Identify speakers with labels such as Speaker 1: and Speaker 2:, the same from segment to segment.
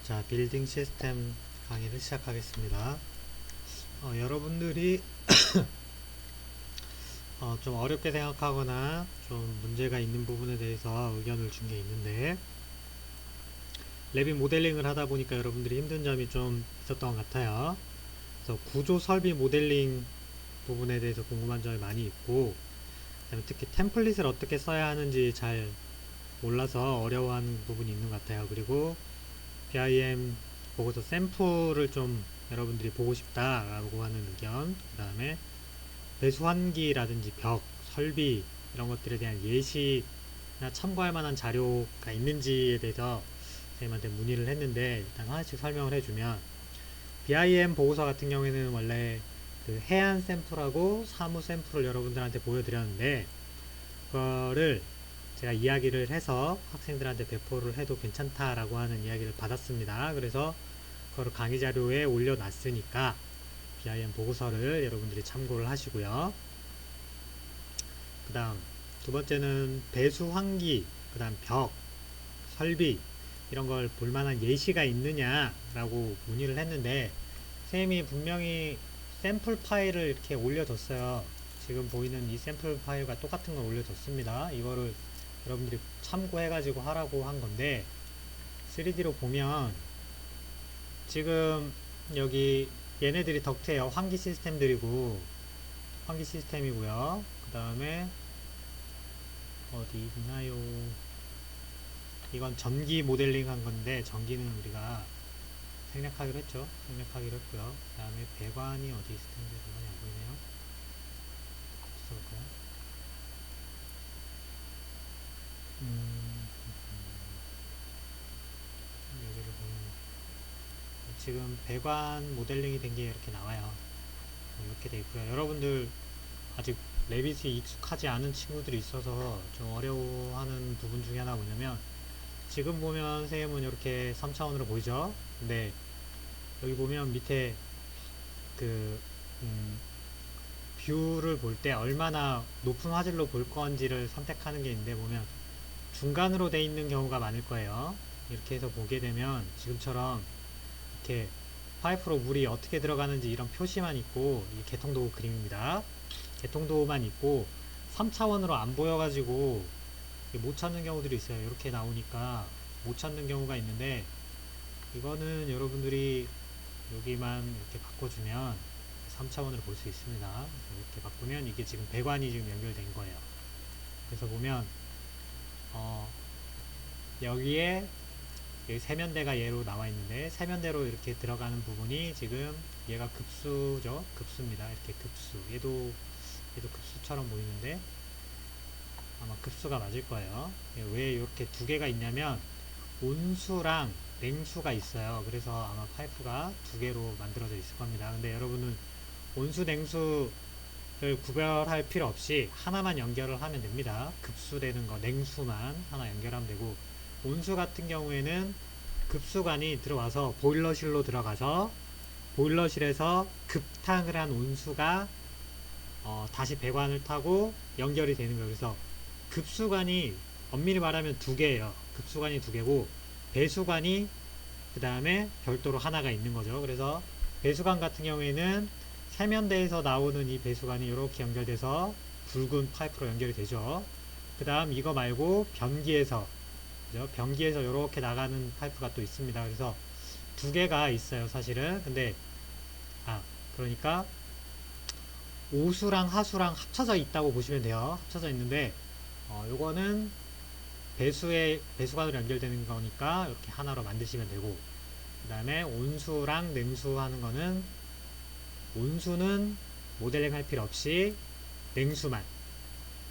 Speaker 1: 자, 빌딩 시스템 강의를 시작하겠습니다. 여러분들이 좀 어렵게 생각하거나 좀 문제가 있는 부분에 대해서 의견을 준 게 있는데, 레빗 모델링을 하다 보니까 여러분들이 힘든 점이 좀 있었던 것 같아요. 그래서 구조 설비 모델링 부분에 대해서 궁금한 점이 많이 있고, 그다음에 특히 템플릿을 어떻게 써야 하는지 잘 몰라서 어려워하는 부분이 있는 것 같아요. 그리고 BIM 보고서 샘플을 좀 여러분들이 보고 싶다라고 하는 의견, 그 다음에 배수환기라든지 벽, 설비 이런 것들에 대한 예시나 참고할 만한 자료가 있는지에 대해서 선생님한테 문의를 했는데, 일단 하나씩 설명을 해주면, BIM 보고서 같은 경우에는 원래 그 해안 샘플하고 사무 샘플을 여러분들한테 보여드렸는데, 그거를 제가 이야기를 해서 학생들한테 배포를 해도 괜찮다라고 하는 이야기를 받았습니다. 그래서 그거를 강의 자료에 올려놨으니까 BIM 보고서를 여러분들이 참고를 하시고요. 그 다음 두 번째는 배수 환기, 그 다음 벽, 설비 이런 걸 볼만한 예시가 있느냐라고 문의를 했는데, 선생님이 분명히 샘플 파일을 이렇게 올려줬어요. 지금 보이는 이 샘플 파일과 똑같은 걸 올려줬습니다. 이거를 여러분들이 참고해가지고 하라고 한 건데, 3D로 보면 지금 여기 얘네들이 덕트예요. 환기 시스템들이고, 환기 시스템이고요. 그 다음에 어디 있나요? 이건 전기 모델링 한 건데, 전기는 우리가 생략하기로 했죠. 생략하기로 했고요. 그 다음에 배관이 어디 있을 텐데 배관이 안 보이네요. 써볼까요? 음, 여기를 보면 지금 배관 모델링이 된 게 이렇게 나와요. 이렇게 돼 있고요. 여러분들 아직 레빗이 익숙하지 않은 친구들이 있어서 좀 어려워하는 부분 중에 하나가 뭐냐면, 지금 보면 선생님은 이렇게 3차원으로 보이죠? 근데 여기 보면 밑에 그 음, 뷰를 볼 때 얼마나 높은 화질로 볼 건지를 선택하는 게 있는데, 보면 중간으로 돼 있는 경우가 많을 거예요. 이렇게 해서 보게 되면 지금처럼 이렇게 파이프로 물이 어떻게 들어가는지 이런 표시만 있고, 이 개통도구 그림입니다. 개통도구만 있고 3차원으로 안 보여가지고 못 찾는 경우들이 있어요. 이렇게 나오니까 못 찾는 경우가 있는데, 이거는 여러분들이 여기만 이렇게 바꿔주면 3차원으로 볼 수 있습니다. 이렇게 바꾸면 이게 지금 배관이 지금 연결된 거예요. 그래서 보면 어, 여기에 여기 세면대가 얘로 나와 있는데, 세면대로 이렇게 들어가는 부분이 지금 얘가 급수죠. 급수입니다. 이렇게 급수. 얘도 급수처럼 보이는데 아마 급수가 맞을 거예요. 왜 이렇게 두 개가 있냐면 온수랑 냉수가 있어요. 그래서 아마 파이프가 두 개로 만들어져 있을 겁니다. 근데 여러분은 온수 냉수를 구별할 필요 없이 하나만 연결을 하면 됩니다. 급수되는 거 냉수만 하나 연결하면 되고, 온수 같은 경우에는 급수관이 들어와서 보일러실로 들어가서 보일러실에서 급탕을 한 온수가 다시 배관을 타고 연결이 되는 거예요. 그래서 급수관이 엄밀히 말하면 두 개예요. 급수관이 두 개고, 배수관이 그 다음에 별도로 하나가 있는 거죠. 그래서 배수관 같은 경우에는 세면대에서 나오는 이 배수관이 이렇게 연결돼서 붉은 파이프로 연결이 되죠. 그 다음 이거 말고 변기에서, 그죠? 변기에서 이렇게 나가는 파이프가 또 있습니다. 그래서 두 개가 있어요, 사실은. 근데 그러니까 오수랑 하수랑 합쳐져 있다고 보시면 돼요. 합쳐져 있는데 요거는 배수관으로 연결되는 거니까 이렇게 하나로 만드시면 되고, 그 다음에 온수랑 냉수 하는 거는, 온수는 모델링 할 필요 없이 냉수만,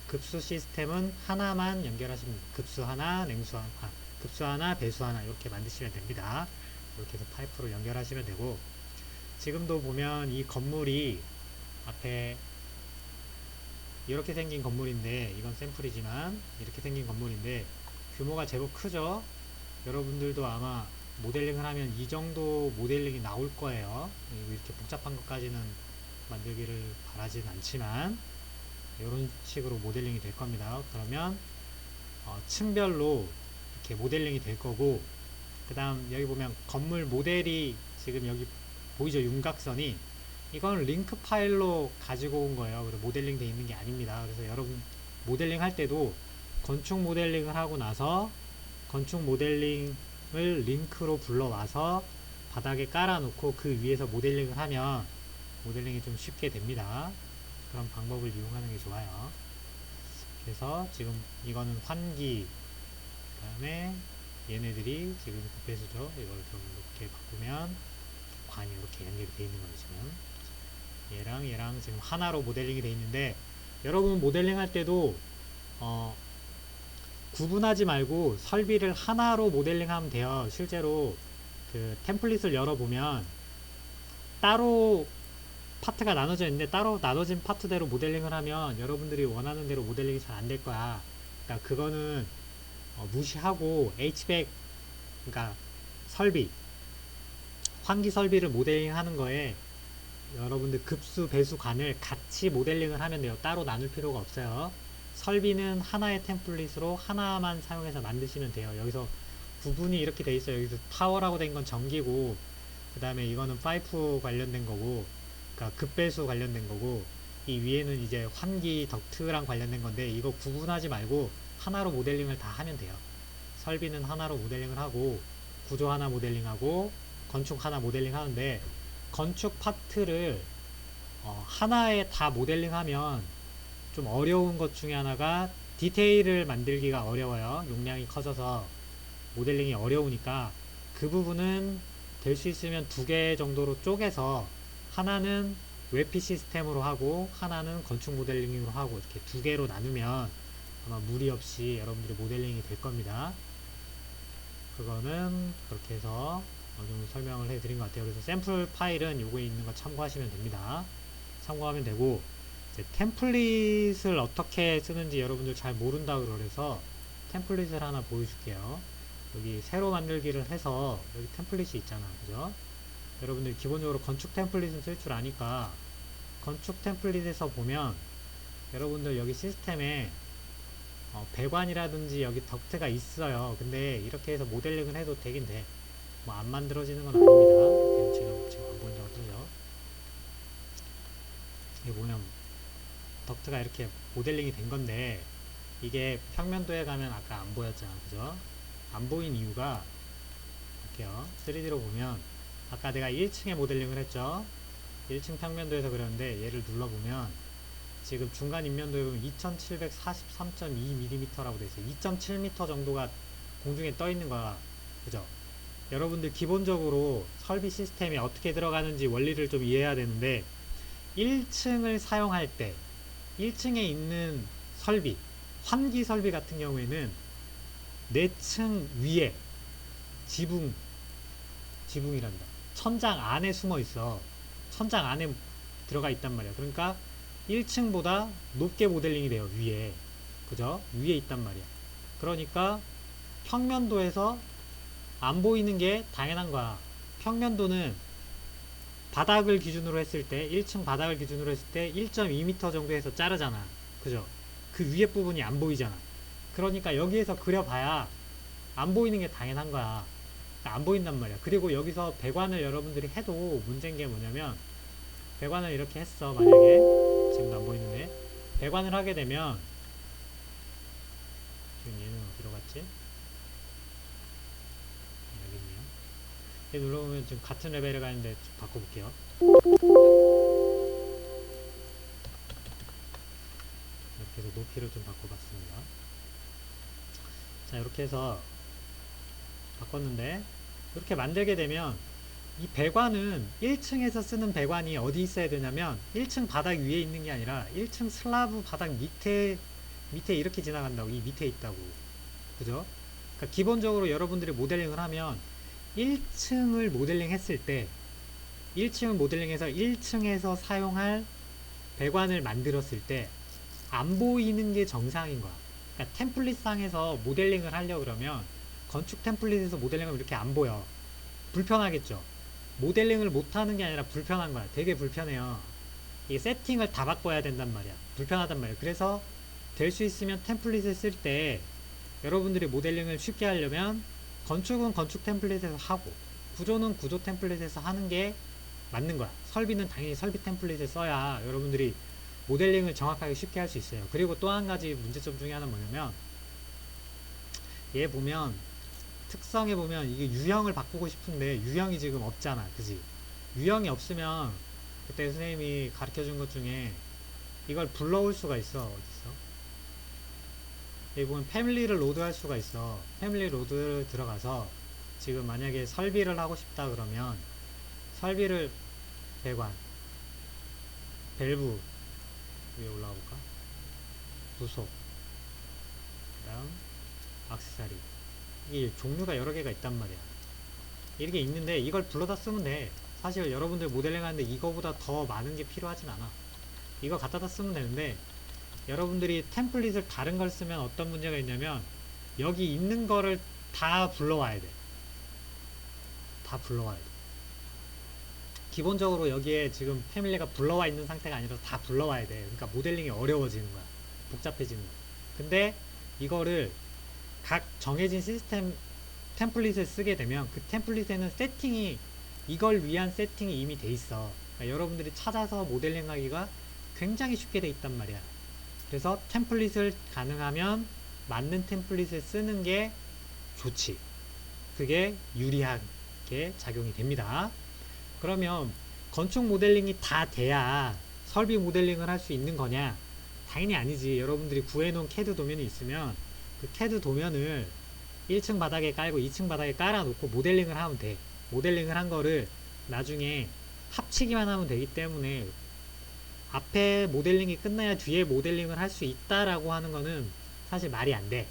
Speaker 1: 급수 시스템은 하나만 연결하시면 됩니다. 급수 하나, 냉수 하나, 급수 하나, 배수 하나 이렇게 만드시면 됩니다. 이렇게 해서 파이프로 연결하시면 되고, 지금도 보면 이 건물이 앞에 이렇게 생긴 건물인데, 이건 샘플이지만 이렇게 생긴 건물인데 규모가 제법 크죠. 여러분들도 아마 모델링을 하면 이 정도 모델링이 나올 거예요. 이렇게 복잡한 것까지는 만들기를 바라진 않지만 이런 식으로 모델링이 될 겁니다. 그러면 층별로 이렇게 모델링이 될 거고, 그 다음 여기 보면 건물 모델이 지금 여기 보이죠? 윤곽선이. 이건 링크 파일로 가지고 온 거예요. 그래서 모델링 돼 있는 게 아닙니다. 그래서 여러분 모델링 할 때도 건축 모델링을 하고 나서 건축 모델링을 링크로 불러와서 바닥에 깔아놓고 그 위에서 모델링을 하면 모델링이 좀 쉽게 됩니다. 그런 방법을 이용하는 게 좋아요. 그래서 지금 이거는 환기, 그 다음에 얘네들이 지금 급배수죠. 이걸 좀 이렇게 바꾸면 관이 이렇게 연결이 되어 있는 거예요. 지금 얘랑 지금 하나로 모델링이 되어 있는데, 여러분 모델링 할 때도 구분하지 말고 설비를 하나로 모델링 하면 돼요. 실제로 그 템플릿을 열어보면 따로 파트가 나눠져 있는데, 따로 나눠진 파트대로 모델링을 하면 여러분들이 원하는 대로 모델링이 잘 안 될 거야. 그러니까 그거는 무시하고 HVAC, 그러니까 설비, 환기 설비를 모델링 하는 거에 여러분들 급수, 배수, 관을 같이 모델링을 하면 돼요. 따로 나눌 필요가 없어요. 설비는 하나의 템플릿으로 하나만 사용해서 만드시면 돼요. 여기서 구분이 이렇게 돼 있어요. 여기서 타워라고 된 건 전기고, 그 다음에 이거는 파이프 관련된 거고, 그러니까 급배수 관련된 거고, 이 위에는 이제 환기 덕트랑 관련된 건데, 이거 구분하지 말고 하나로 모델링을 다 하면 돼요. 설비는 하나로 모델링을 하고, 구조 하나 모델링하고, 건축 하나 모델링 하는데, 건축 파트를 하나에 다 모델링하면 좀 어려운 것 중에 하나가 디테일을 만들기가 어려워요. 용량이 커져서 모델링이 어려우니까 그 부분은 될 수 있으면 두 개 정도로 쪼개서 하나는 웹피 시스템으로 하고 하나는 건축 모델링으로 하고 이렇게 두 개로 나누면 아마 무리 없이 여러분들이 모델링이 될 겁니다. 그거는 그렇게 해서 어느 정도 설명을 해드린 것 같아요. 그래서 샘플 파일은 요거에 있는 거 참고하시면 됩니다. 참고하면 되고, 이제 템플릿을 어떻게 쓰는지 여러분들 잘 모른다고 그래서 템플릿을 하나 보여줄게요. 여기 새로 만들기를 해서 여기 템플릿이 있잖아, 그죠? 여러분들 기본적으로 건축 템플릿은 쓸 줄 아니까 건축 템플릿에서 보면 여러분들 여기 시스템에 배관이라든지 여기 덕트가 있어요. 근데 이렇게 해서 모델링을 해도 되긴 돼. 뭐 안 만들어지는 건 아닙니다. 지금 안 보인다고 뜨죠. 이게 보면 덕트가 이렇게 모델링이 된 건데, 이게 평면도에 가면 아까 안 보였잖아, 그죠? 안 보인 이유가 볼게요. 3D로 보면 아까 내가 1층에 모델링을 했죠. 1층 평면도에서 그렸는데 얘를 눌러보면 지금 중간 인면도에 보면 2743.2mm라고 되어 있어요. 2.7m 정도가 공중에 떠 있는 거야, 그죠? 여러분들 기본적으로 설비 시스템이 어떻게 들어가는지 원리를 좀 이해해야 되는데, 1층을 사용할 때 1층에 있는 설비, 환기 설비 같은 경우에는 4층 위에 지붕이란다. 천장 안에 숨어 있어. 천장 안에 들어가 있단 말이야. 그러니까 1층보다 높게 모델링이 돼요. 위에. 그죠? 위에 있단 말이야. 그러니까 평면도에서 안 보이는 게 당연한 거야. 평면도는 바닥을 기준으로 했을 때, 1층 바닥을 기준으로 했을 때 1.2m 정도에서 자르잖아. 그죠? 그 위에 부분이 안 보이잖아. 그러니까 여기에서 그려봐야 안 보이는 게 당연한 거야. 안 보인단 말이야. 그리고 여기서 배관을 여러분들이 해도 문제인 게 뭐냐면, 배관을 이렇게 했어. 만약에 지금도 안 보이는데 배관을 하게 되면, 지금 얘는 어디로 갔지? 여기 있네요. 얘 눌러보면 지금 같은 레벨에 가는데 좀 바꿔볼게요. 이렇게 해서 높이를 좀 바꿔봤습니다. 자, 이렇게 해서 바꿨는데, 이렇게 만들게 되면 이 배관은 1층에서 쓰는 배관이 어디 있어야 되냐면 1층 바닥 위에 있는 게 아니라 1층 슬라브 바닥 밑에 이렇게 지나간다고. 이 밑에 있다고. 그죠? 그러니까 기본적으로 여러분들이 모델링을 하면 1층을 모델링 했을 때 1층을 모델링해서 1층에서 사용할 배관을 만들었을 때 안 보이는 게 정상인 거야. 그러니까 템플릿상에서 모델링을 하려 그러면, 건축 템플릿에서 모델링하면 이렇게 안 보여. 불편하겠죠. 모델링을 못하는 게 아니라 불편한 거야. 되게 불편해요. 이게 세팅을 다 바꿔야 된단 말이야. 불편하단 말이야. 그래서 될 수 있으면 템플릿을 쓸 때 여러분들이 모델링을 쉽게 하려면 건축은 건축 템플릿에서 하고 구조는 구조 템플릿에서 하는 게 맞는 거야. 설비는 당연히 설비 템플릿을 써야 여러분들이 모델링을 정확하게 쉽게 할 수 있어요. 그리고 또 한 가지 문제점 중에 하나는 뭐냐면, 얘 보면 특성에 보면 이게 유형을 바꾸고 싶은데 유형이 지금 없잖아, 그지? 유형이 없으면 그때 선생님이 가르쳐 준 것 중에 이걸 불러올 수가 있어. 어딨어? 여기 보면 패밀리를 로드할 수가 있어. 패밀리 로드를 들어가서 지금 만약에 설비를 하고 싶다 그러면 설비를 배관, 밸브 위에 올라가 볼까? 부속, 그 다음 액세서리. 이게 종류가 여러 개가 있단 말이야. 이렇게 있는데 이걸 불러다 쓰면 돼. 사실 여러분들 모델링 하는데 이거보다 더 많은 게 필요하진 않아. 이거 갖다다 쓰면 되는데, 여러분들이 템플릿을 다른 걸 쓰면 어떤 문제가 있냐면 여기 있는 거를 다 불러와야 돼. 다 불러와야 돼. 기본적으로 여기에 지금 패밀리가 불러와 있는 상태가 아니라 다 불러와야 돼. 그러니까 모델링이 어려워지는 거야. 복잡해지는 거야. 근데 이거를 각 정해진 시스템 템플릿을 쓰게 되면 그 템플릿에는 세팅이, 이걸 위한 세팅이 이미 돼 있어. 그러니까 여러분들이 찾아서 모델링 하기가 굉장히 쉽게 돼 있단 말이야. 그래서 템플릿을 가능하면 맞는 템플릿을 쓰는 게 좋지. 그게 유리하게 작용이 됩니다. 그러면 건축 모델링이 다 돼야 설비 모델링을 할 수 있는 거냐? 당연히 아니지. 여러분들이 구해놓은 캐드 도면이 있으면 그 캐드 도면을 1층 바닥에 깔고 2층 바닥에 깔아놓고 모델링을 하면 돼. 모델링을 한 거를 나중에 합치기만 하면 되기 때문에 앞에 모델링이 끝나야 뒤에 모델링을 할 수 있다라고 하는 거는 사실 말이 안 돼.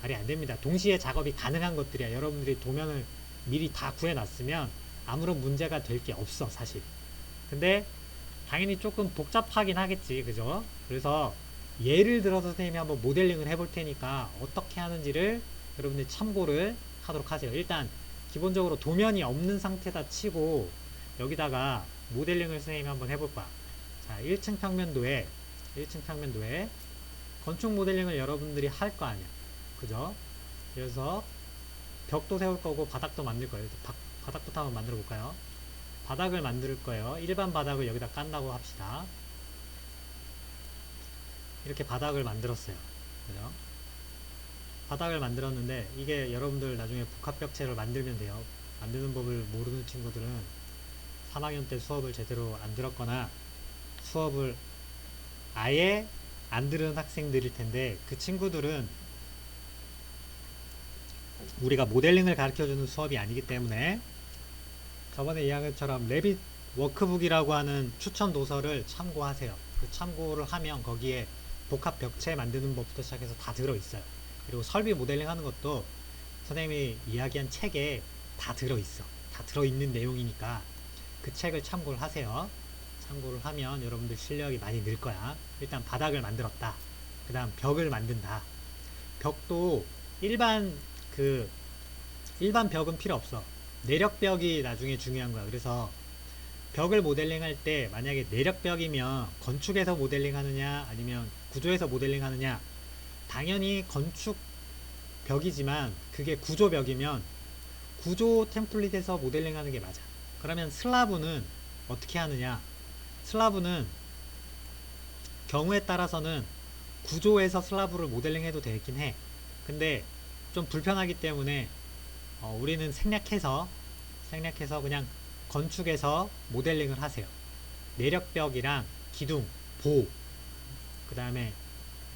Speaker 1: 말이 안 됩니다. 동시에 작업이 가능한 것들이야. 여러분들이 도면을 미리 다 구해놨으면 아무런 문제가 될 게 없어, 사실. 근데 당연히 조금 복잡하긴 하겠지, 그죠? 그래서 예를 들어서 선생님이 한번 모델링을 해볼 테니까 어떻게 하는지를 여러분들이 참고를 하도록 하세요. 일단 기본적으로 도면이 없는 상태다 치고 여기다가 모델링을 선생님이 한번 해볼 거야. 자, 1층 평면도에 건축 모델링을 여러분들이 할 거 아니야. 그죠? 그래서 벽도 세울 거고 바닥도 만들 거예요. 바닥부터 한번 만들어 볼까요? 바닥을 만들 거예요. 일반 바닥을 여기다 깐다고 합시다. 이렇게 바닥을 만들었어요. 그죠? 바닥을 만들었는데 이게 여러분들 나중에 복합벽체를 만들면 돼요. 만드는 법을 모르는 친구들은 3학년 때 수업을 제대로 안 들었거나 수업을 아예 안 들은 학생들일 텐데, 그 친구들은 우리가 모델링을 가르쳐주는 수업이 아니기 때문에 저번에 이야기처럼 레빗 워크북이라고 하는 추천 도서를 참고하세요. 그 참고를 하면 거기에 복합 벽체 만드는 법부터 시작해서 다 들어있어요. 그리고 설비 모델링 하는 것도 선생님이 이야기한 책에 다 들어있어. 다 들어있는 내용이니까 그 책을 참고를 하세요. 참고를 하면 여러분들 실력이 많이 늘 거야. 일단 바닥을 만들었다. 그 다음 벽을 만든다. 벽도 일반 벽은 필요 없어. 내력벽이 나중에 중요한 거야. 그래서 벽을 모델링 할 때 만약에 내력벽이면 건축에서 모델링 하느냐 아니면 구조에서 모델링 하느냐, 당연히 건축 벽이지만 그게 구조벽이면 구조 템플릿에서 모델링 하는 게 맞아. 그러면 슬라브는 어떻게 하느냐, 슬라브는 경우에 따라서는 구조에서 슬라브를 모델링 해도 되긴 해. 근데 좀 불편하기 때문에 우리는 생략해서 그냥 건축에서 모델링을 하세요. 내력벽이랑 기둥, 보, 그 다음에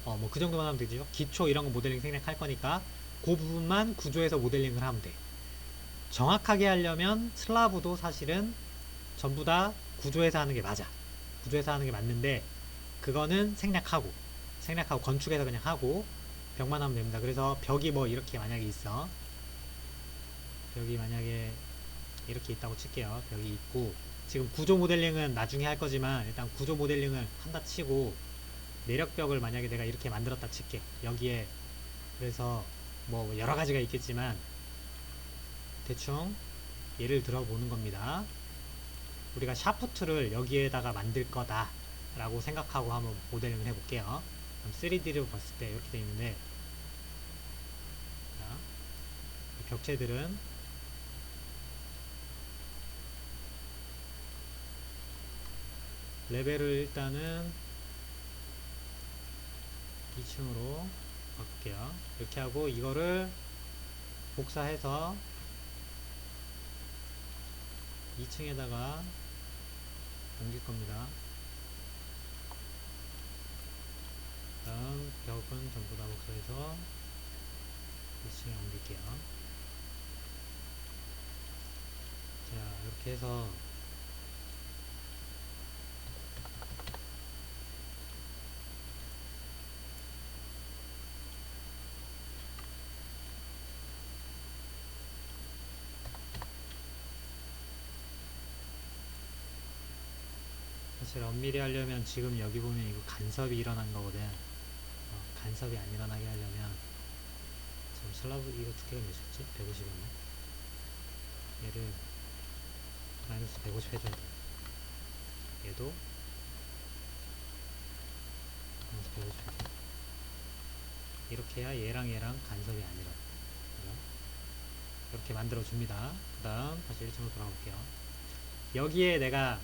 Speaker 1: 뭐 그 정도만 하면 되죠. 기초 이런 거 모델링 생략할 거니까 그 부분만 구조에서 모델링을 하면 돼. 정확하게 하려면 슬라브도 사실은 전부 다 구조에서 하는 게 맞아. 구조에서 하는 게 맞는데 그거는 생략하고 건축에서 그냥 하고 벽만 하면 됩니다. 그래서 벽이 뭐 이렇게 만약에 있어. 벽이 만약에 이렇게 있다고 칠게요. 벽이 있고, 지금 구조 모델링은 나중에 할 거지만 일단 구조 모델링을 한다 치고 내력벽을 만약에 내가 이렇게 만들었다 칠게. 여기에 그래서 뭐 여러 가지가 있겠지만 대충 예를 들어 보는 겁니다. 우리가 샤프트를 여기에다가 만들 거다 라고 생각하고 한번 모델링을 해볼게요. 3D를 봤을 때 이렇게 되어 있는데, 자, 벽체들은 레벨을 일단은 2층으로 바꿀게요. 이렇게 하고 이거를 복사해서 2층에다가 옮길 겁니다. 다음 벽은 전부 다 복사해서 2층에 옮길게요. 자, 이렇게 해서 사실 엄밀히 하려면 지금 여기 보면 이거 간섭이 일어난 거거든. 간섭이 안 일어나게 하려면 지금 슬라브 이거 두께가 몇이었지? 150이었나? 얘를 마이너스 150 해줘야 돼. 얘도 마이너스 150 해줘. 이렇게 해야 얘랑 간섭이 안 일어나. 그죠? 이렇게 만들어 줍니다. 그 다음 다시 1층으로 돌아올게요. 여기에 내가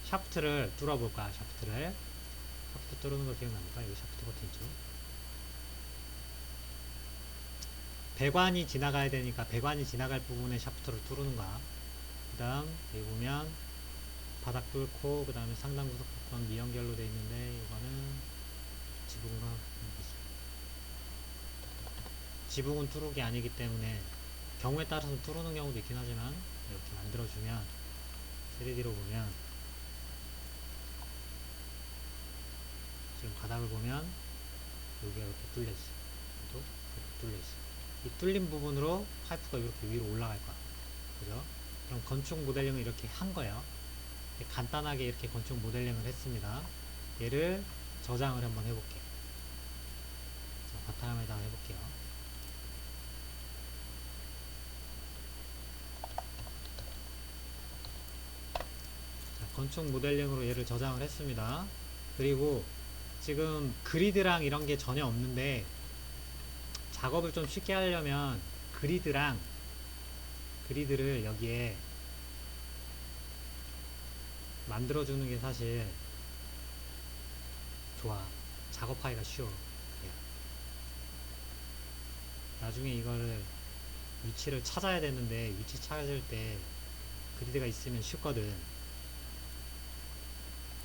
Speaker 1: 샤프트를 뚫어볼 거야. 샤프트 뚫는 거 기억납니까? 여기 샤프트 버튼 있죠. 배관이 지나가야 되니까 배관이 지나갈 부분에 샤프트를 뚫는 거야. 그 다음 여기 보면 바닥 뚫고 그 다음에 상단 구석 복권 미연결로 되어 있는데 이거는 지붕으로 하고 있어요. 지붕은 뚫기 아니기 때문에 경우에 따라서 뚫는 경우도 있긴 하지만 이렇게 만들어주면 3D로 보면 지금 바닥을 보면 여기가 이렇게 뚫려있어. 또 이렇게 뚫려있어. 이 뚫린 부분으로 파이프가 이렇게 위로 올라갈 거야. 그죠? 그럼 건축 모델링을 이렇게 한 거예요. 간단하게 이렇게 건축 모델링을 했습니다. 얘를 저장을 한번 해볼게. 자, 바탕화면에다가 해볼게요. 자, 건축 모델링으로 얘를 저장을 했습니다. 그리고 지금 그리드랑 이런 게 전혀 없는데 작업을 좀 쉽게 하려면 그리드를 여기에 만들어주는 게 사실 좋아. 작업하기가 쉬워. 그래요. 나중에 이거를 위치를 찾아야 되는데 위치 찾을 때 그리드가 있으면 쉽거든.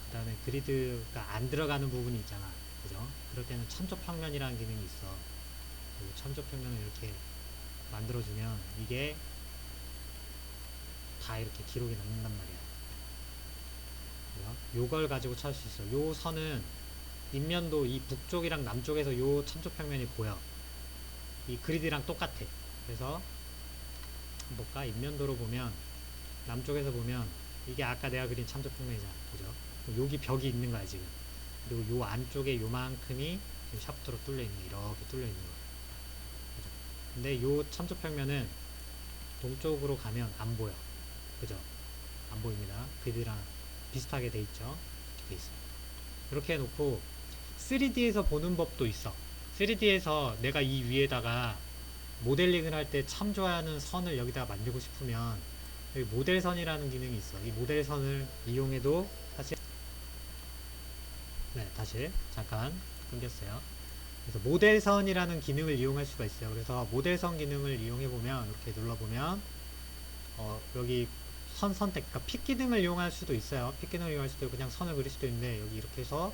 Speaker 1: 그 다음에 그리드가 안 들어가는 부분이 있잖아. 그죠? 그럴 때는 천조평면이라는 기능이 있어. 천조평면을 이렇게 만들어주면 이게 다 이렇게 기록이 남는단 말이야. 그죠? 요걸 가지고 찾을 수 있어. 요 선은 인면도 이 북쪽이랑 남쪽에서 요 천조평면이 보여. 이 그리드랑 똑같아. 그래서 볼까? 인면도로 보면 남쪽에서 보면 이게 아까 내가 그린 천조평면이잖아. 그죠? 여기 벽이 있는 거야 지금. 그리고 요 안쪽에 요만큼이 지금 샤프트로 뚫려 있는, 이렇게 뚫려 있는 거야. 그죠? 근데 요 천조평면은 동쪽으로 가면 안 보여. 그죠? 안 보입니다. 그들이랑 비슷하게 돼 있죠. 이렇게 돼 있어요. 이렇게 해놓고 3D에서 보는 법도 있어. 3D에서 내가 이 위에다가 모델링을 할 때 참조하는 선을 여기다가 만들고 싶으면 여기 모델선이라는 기능이 있어. 이 모델선을 이용해도 사실 네, 다시 잠깐 끊겼어요. 그래서 모델선이라는 기능을 이용할 수가 있어요. 그래서 모델선 기능을 이용해 보면 이렇게 눌러보면 여기 선 선택, 그러니까 픽 기능을 이용할 수도 있어요. 픽 기능을 이용할 수도 있고 그냥 선을 그릴 수도 있는데 여기 이렇게 해서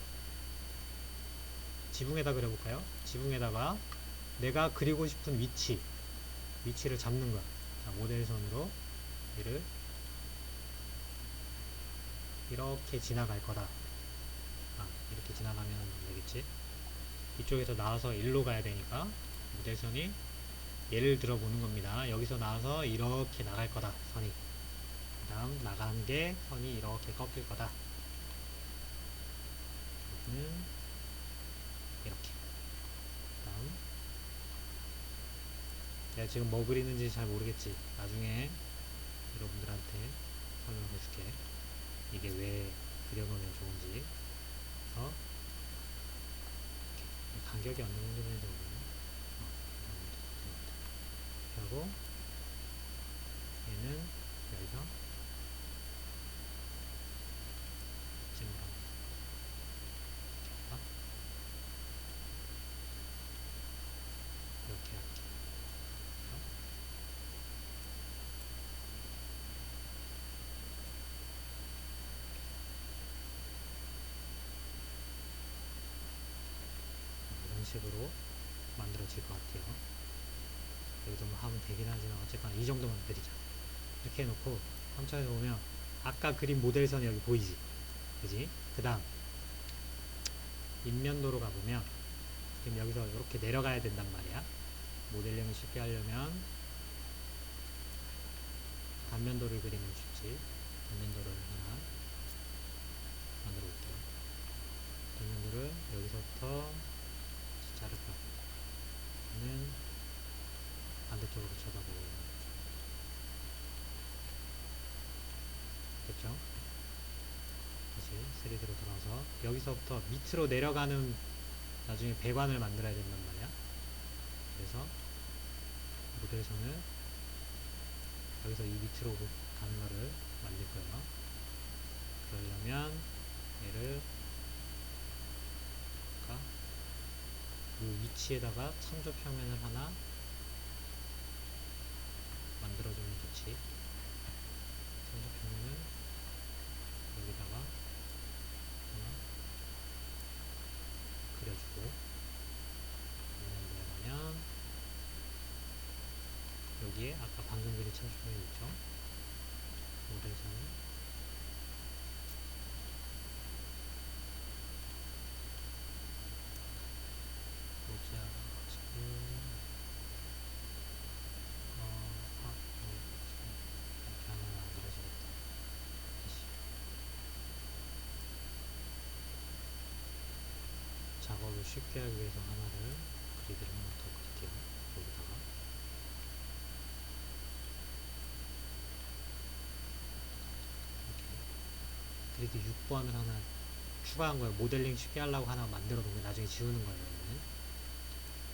Speaker 1: 지붕에다 그려볼까요? 지붕에다가 내가 그리고 싶은 위치를 잡는 거야. 자, 모델선으로 얘를 이렇게 지나갈 거다. 이렇게 지나가면 되겠지. 이쪽에서 나와서 일로 가야 되니까 모델선이 예를 들어 보는 겁니다. 여기서 나와서 이렇게 나갈 거다. 선이. 그 다음 나간 게 선이 이렇게 꺾일 거다. 여기는 이렇게. 그 다음 내가 지금 뭐 그리는지 잘 모르겠지. 나중에 여러분들한테 설명을 해줄게. 이게 왜 그려놓으면 좋은지. 그래서 이렇게 간격이 어느 정도 되는지 모르겠네. 이렇게 하고 식으로 만들어질 것 같아요. 여기도 뭐 하면 되긴 하지만 어쨌거나 이 정도만 그리자. 이렇게 해놓고 3차에서 보면 아까 그린 모델선이 여기 보이지? 그지? 그 다음 인면도로 가보면 지금 여기서 이렇게 내려가야 된단 말이야. 모델링을 쉽게 하려면 단면도를 그리면 쉽지. 단면도를 하나 만들어 볼게요. 단면도를 여기서부터 자를까? 는 반대쪽으로 쳐다보고 됐죠? 다시 3D로 돌아와서 여기서부터 밑으로 내려가는 나중에 배관을 만들어야 된단 말이야. 그래서 모델선을 여기서 이 밑으로 가는 거를 만들 거예요. 그러려면 얘를 이 위치에다가 참조 평면을 하나 만들어주면 좋지. 참조 평면을 여기다가 하나 그려주고, 그러면 뭐냐면 여기에 아까 방금 그린 참조 평면 있죠? 모델선을 보자. 지금 이렇게 하면 안 그려지겠다. 다시 작업을 쉽게 하기 위해서 하나를 그리드를 하나 더 그릴게요. 여기다가 이렇게 그리드 6번을 하나 추가한 거예요. 모델링 쉽게 하려고 하나 만들어 놓은 게 나중에 지우는 거예요. 얘는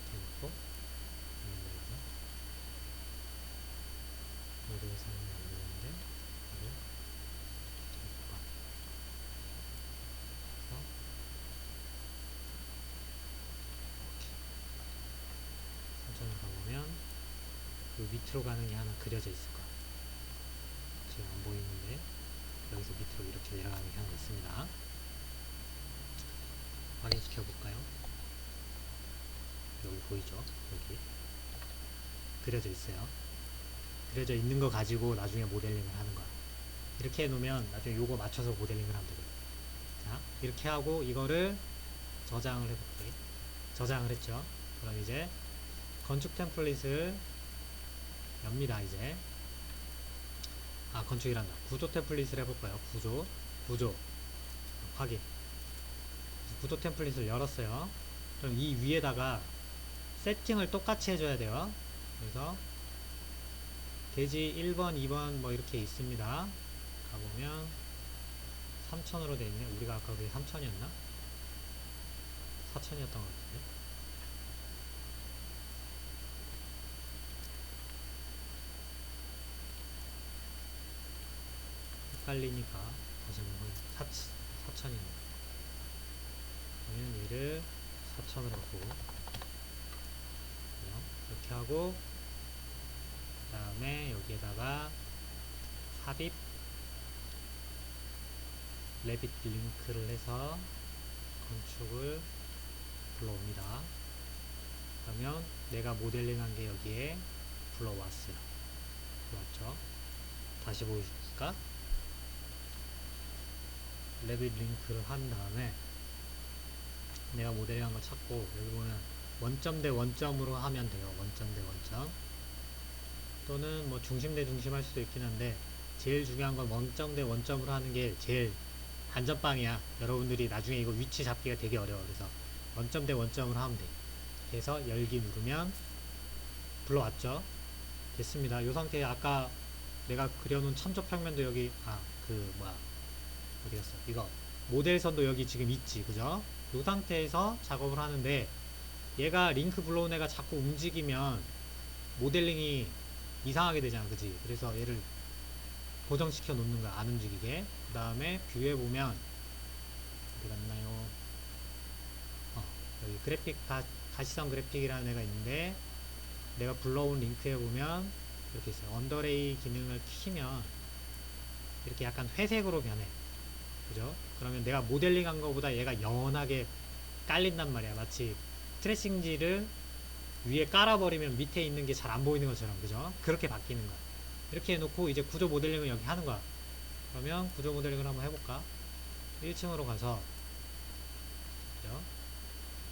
Speaker 1: 이렇게 놓고 모델선을 만드는데 이걸 6번 그래서 이렇게 선점을 가보면 그 밑으로 가는 게 하나 그려져 있을 거야. 지금 안 보이는데 여기서 밑으로 이렇게 내려가는 게 하나 있습니다. 확인시켜 볼까요? 여기 보이죠? 여기 그려져 있어요. 그려져 있는 거 가지고 나중에 모델링을 하는 거야. 이렇게 해놓으면 나중에 요거 맞춰서 모델링을 하면 되거든. 자, 이렇게 하고 이거를 저장을 해볼게. 저장을 했죠. 그럼 이제 건축 템플릿을 엽니다. 이제 건축이란다. 구조 템플릿을 해볼 거예요. 구조 확인. 구조 템플릿을 열었어요. 그럼 이 위에다가 세팅을 똑같이 해줘야 돼요. 그래서 대지 1번, 2번 뭐 이렇게 있습니다. 가보면 3000으로 돼 있네. 우리가 아까 그게 3000이었나? 4000이었던 것 같은데. 헷갈리니까 다시 한번 4000이네. 그러면 얘를 4000으로 하고 이렇게 하고 그 다음에 여기에다가 삽입 레빗 링크를 해서 건축을 불러옵니다. 그러면 내가 모델링한 게 여기에 불러왔어요. 들어왔죠? 다시 보여줄까? 레빗 링크를 한 다음에 내가 모델링한 거 찾고 여기 보면 원점 대 원점으로 하면 돼요. 원점 대 원점 또는 뭐 중심 대 중심 할 수도 있긴 한데 제일 중요한 건 원점 대 원점으로 하는 게 제일 안전빵이야. 여러분들이 나중에 이거 위치 잡기가 되게 어려워. 그래서 원점 대 원점으로 하면 돼. 그래서 열기 누르면 불러왔죠. 됐습니다. 이 상태에 아까 내가 그려놓은 참조평면도 여기 어디 갔어? 이거 모델선도 여기 지금 있지, 그죠? 이 상태에서 작업을 하는데 얘가 링크 불러온 애가 자꾸 움직이면 모델링이 이상하게 되잖아, 그지? 그래서 얘를 고정시켜 놓는 거야, 안 움직이게. 그 다음에 뷰에 보면 어디 갔나요? 여기 그래픽 가시성 그래픽이라는 애가 있는데 내가 불러온 링크에 보면 이렇게 있어요. 언더레이 기능을 키면 이렇게 약간 회색으로 변해. 그죠? 그러면 내가 모델링 한 거보다 얘가 연하게 깔린단 말이야. 마치 스트레칭지를 위에 깔아버리면 밑에 있는 게 잘 안 보이는 것처럼, 그죠? 그렇게 바뀌는 거야. 이렇게 해놓고 이제 구조 모델링을 여기 하는 거야. 그러면 구조 모델링을 한번 해볼까? 1층으로 가서, 그죠?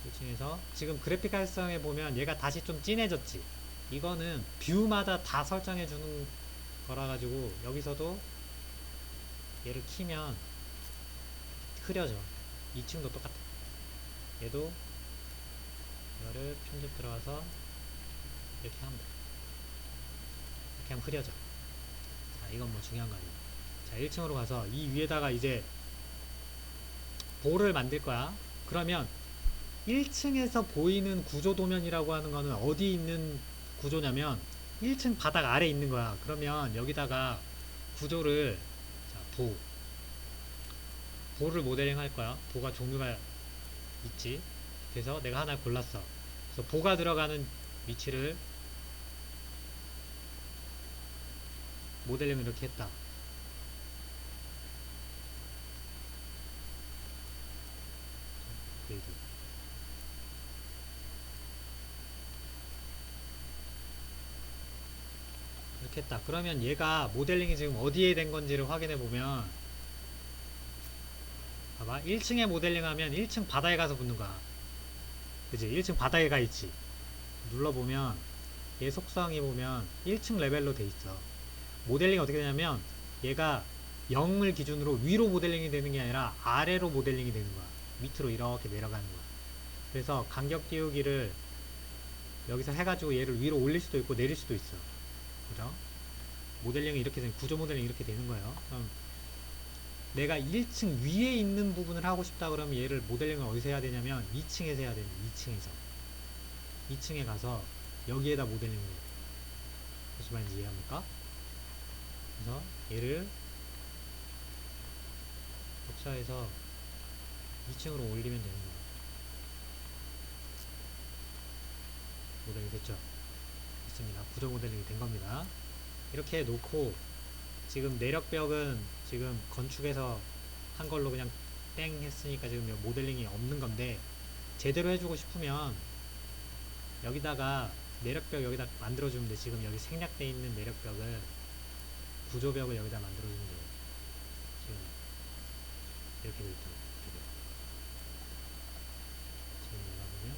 Speaker 1: 1층에서 지금 그래픽 활성에 보면 얘가 다시 좀 진해졌지. 이거는 뷰마다 다 설정해 주는 거라 가지고 여기서도 얘를 키면 흐려져. 2층도 똑같아. 얘도 이거를 편집 들어가서 이렇게 하면 돼. 이렇게 하면 흐려져. 자, 이건 뭐 중요한 거 아니야. 자, 1층으로 가서 이 위에다가 이제 볼을 만들 거야. 그러면 1층에서 보이는 구조 도면이라고 하는 거는 어디 있는 구조냐면 1층 바닥 아래 있는 거야. 그러면 여기다가 구조를, 자, 보를 모델링 할 거야. 보가 종류가 있지. 그래서 내가 하나 골랐어. 그래서 보가 들어가는 위치를 모델링을 이렇게 했다. 그레이드. 이렇게 했다. 그러면 얘가 모델링이 지금 어디에 된 건지를 확인해 보면, 봐봐. 1층에 모델링 하면 1층 바닥에 가서 붙는 거야. 그지? 1층 바닥에 가 있지. 눌러보면 얘 속성이 보면 1층 레벨로 돼 있어. 모델링이 어떻게 되냐면 얘가 0을 기준으로 위로 모델링이 되는 게 아니라 아래로 모델링이 되는 거야. 밑으로 이렇게 내려가는 거야. 그래서 간격 띄우기를 여기서 해가지고 얘를 위로 올릴 수도 있고 내릴 수도 있어. 그죠? 모델링이 이렇게 되는, 구조 모델링이 이렇게 되는 거예요. 그럼 내가 1층 위에 있는 부분을 하고 싶다 그러면 얘를 모델링을 어디서 해야 되냐면 2층에서 해야 되는, 2층에서 2층에 가서 여기에다 모델링을 해야 돼. 무슨 말인지 이해합니까? 그래서 얘를 복사해서 2층으로 올리면 되는 거야. 모델링 됐죠? 됐습니다. 구조 모델링이 된 겁니다. 이렇게 놓고 지금 내력벽은 지금 건축에서 한 걸로 그냥 땡 했으니까 지금 모델링이 없는 건데, 제대로 해주고 싶으면 여기다가 내력벽 여기다 만들어주면 돼. 지금 여기 생략되어 있는 내력벽을, 구조벽을 여기다 만들어주면 돼요. 지금 이렇게 돼 있죠. 지금 내가 보면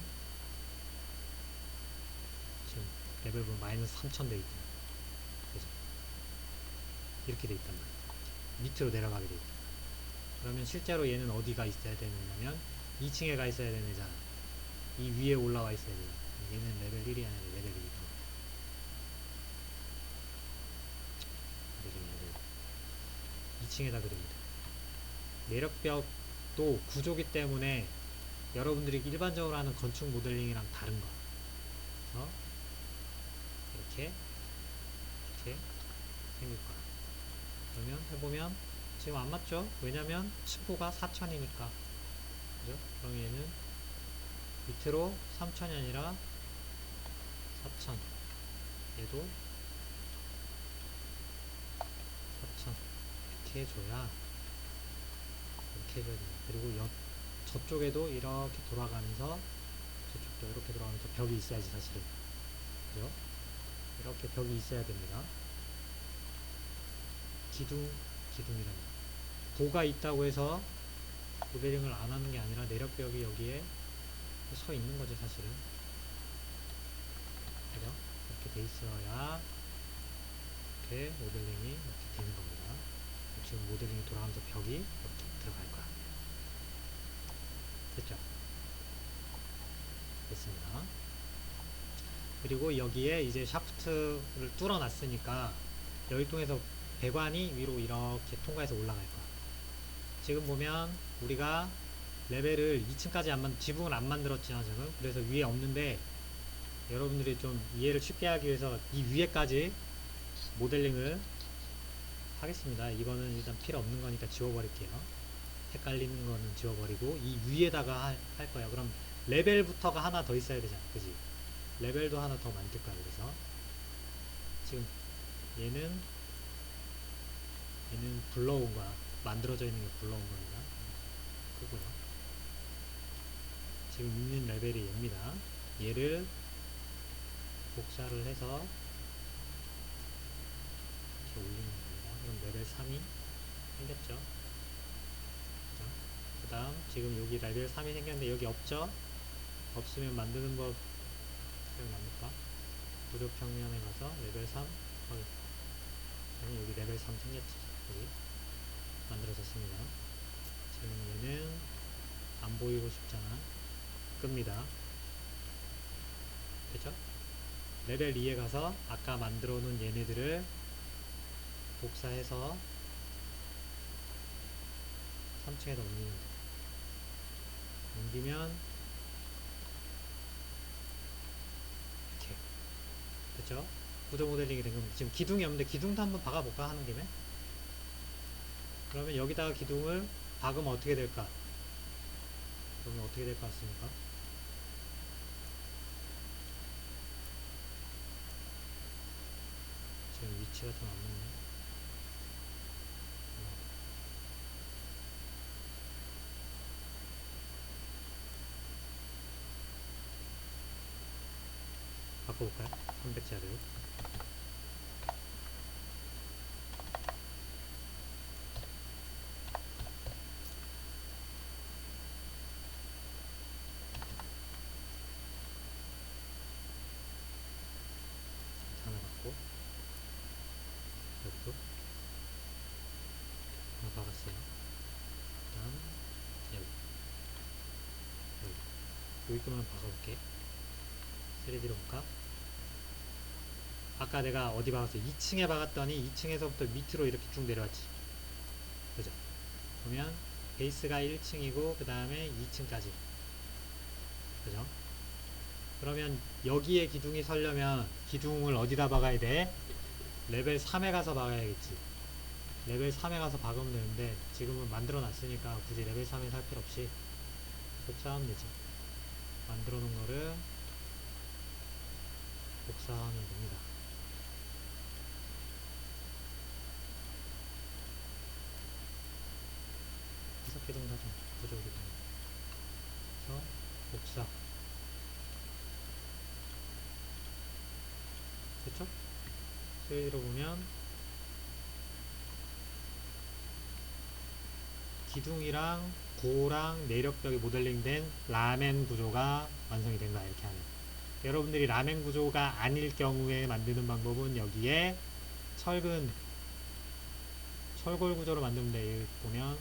Speaker 1: 지금 레벨 보면 마이너스 3000 돼 있죠. 그죠? 이렇게 돼 있단 말이야. 밑으로 내려가게 돼 있다. 그러면 실제로 얘는 어디가 있어야 되느냐면 2층에 가 있어야 되는 애잖아. 이 위에 올라와 있어야 돼. 얘는 레벨 1이 아니라 레벨 2. 레벨 2층에다 그립니다. 내력벽도 구조기 때문에 여러분들이 일반적으로 하는 건축 모델링이랑 다른 거. 그래서 이렇게 생길 거야. 그러면 해보면 지금 안 맞죠? 왜냐면 층고가 4000이니까. 그죠? 그럼 얘는 밑으로 3000이 아니라 4000. 얘도 4000. 이렇게 해줘야, 이렇게 해줘야 됩니다. 그리고 저쪽에도 이렇게 돌아가면서, 저쪽도 이렇게 돌아가면서 벽이 있어야지, 사실은. 그죠? 이렇게 벽이 있어야 됩니다. 기둥이란다. 보가 있다고 해서 모델링을 안 하는 게 아니라 내력벽이 여기에 서 있는 거죠, 사실은. 그죠? 이렇게 돼 있어야 이렇게 모델링이 이렇게 되는 겁니다. 지금 모델링이 돌아가면서 벽이 이렇게 들어갈 거야. 됐죠? 됐습니다. 그리고 여기에 이제 샤프트를 뚫어 놨으니까 여기 통해서 배관이 위로 이렇게 통과해서 올라갈 거야. 지금 보면 우리가 레벨을 2층까지 지붕을 안 만들었잖아, 지금. 그래서 위에 없는데, 여러분들이 좀 이해를 쉽게 하기 위해서 이 위에까지 모델링을 하겠습니다. 이거는 일단 필요 없는 거니까 지워버릴게요. 헷갈리는 거는 지워버리고 이 위에다가 할 거야. 그럼 레벨부터가 하나 더 있어야 되잖아, 그지? 레벨도 하나 더 만들 거야. 그래서 지금 얘는 불러온 거야. 만들어져 있는 게 불러온 겁니다. 크고요. 지금 있는 레벨이 얘입니다. 얘를 복사를 해서 이렇게 올리는 겁니다. 그럼 레벨 3이 생겼죠. 그 다음 지금 여기 레벨 3이 생겼는데 여기 없죠. 없으면 만드는 법 기억납니까? 구조평면에 가서 레벨 3 확인. 여기 레벨 3 생겼지. 여기 만들어졌습니다. 지금 얘는 안 보이고 싶잖아. 끕니다. 됐죠? 레벨 2에 가서 아까 만들어 놓은 얘네들을 복사해서 3층에다 옮기면 돼. 옮기면 이렇게 됐죠? 구조 모델링이 된 겁니다. 지금 기둥이 없는데 기둥도 한번 박아볼까 하는 김에. 그러면 여기다가 기둥을 박으면 어떻게 될까? 그러면 어떻게 될 것 같습니까? 지금 위치가 좀 안 맞네. 바꿔볼까요? 300짜리로. 하나 박고, 여기도 하나 박았어요. 그 다음, 여기. 여기만 박아볼게. 3D로 볼까? 아까 내가 어디 박았어? 2층에 박았더니 2층에서부터 밑으로 이렇게 쭉 내려왔지. 그죠? 그러면 베이스가 1층이고 그 다음에 2층까지. 그죠? 그러면 여기에 기둥이 서려면 기둥을 어디다 박아야 돼? 레벨 3에 가서 박아야겠지. 레벨 3에 가서 박으면 되는데 지금은 만들어 놨으니까 굳이 레벨 3에 살 필요 없이 복사하면 되지. 만들어 놓은 거를 복사하면 됩니다. 해석 기둥 사정, 구조 기둥. 그래서 복사. 그쵸? 스웨이로 보면 기둥이랑 고랑 내력벽이 모델링된 라멘 구조가 완성이 된다. 이렇게 하면 여러분들이 라멘 구조가 아닐 경우에 만드는 방법은 여기에 철골 구조로 만들면 돼. 여기 보면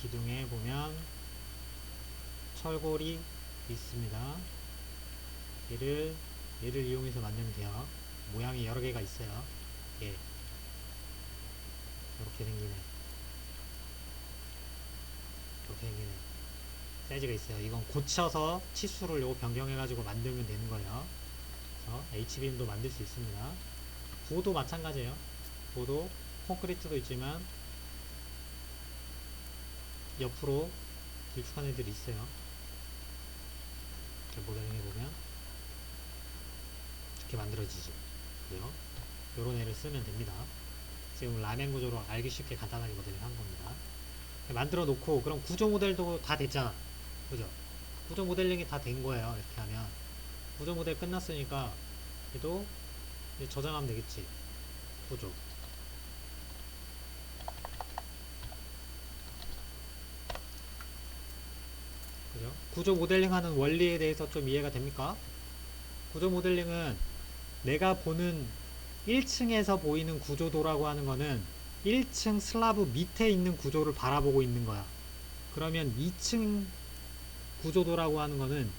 Speaker 1: 기둥에 보면 철골이 있습니다. 얘를 이용해서 만들면 돼요. 모양이 여러 개가 있어요. 예. 이렇게 생기네. 이렇게 생기네. 사이즈가 있어요. 이건 고쳐서 치수를 요거 변경해가지고 만들면 되는 거예요. 그래서 H빔도 만들 수 있습니다. 보도 마찬가지예요. 보도 콘크리트도 있지만 옆으로 길쭉한 애들이 있어요. 이렇게 모델링 해보면 이렇게 만들어지지. 그래요? 요런 애를 쓰면 됩니다. 지금 라멘 구조로 알기 쉽게 간단하게 모델링 한 겁니다. 만들어 놓고 그럼 구조 모델도 다 됐잖아. 그죠? 구조 모델링이 다 된 거예요. 이렇게 하면 구조 모델 끝났으니까 얘도 이제 저장하면 되겠지. 구조. 그죠? 구조 모델링 하는 원리에 대해서 좀 이해가 됩니까? 구조 모델링은 내가 보는 1층에서 보이는 구조도라고 하는 거는 1층 슬라브 밑에 있는 구조를 바라보고 있는 거야. 그러면 2층 구조도라고 하는 거는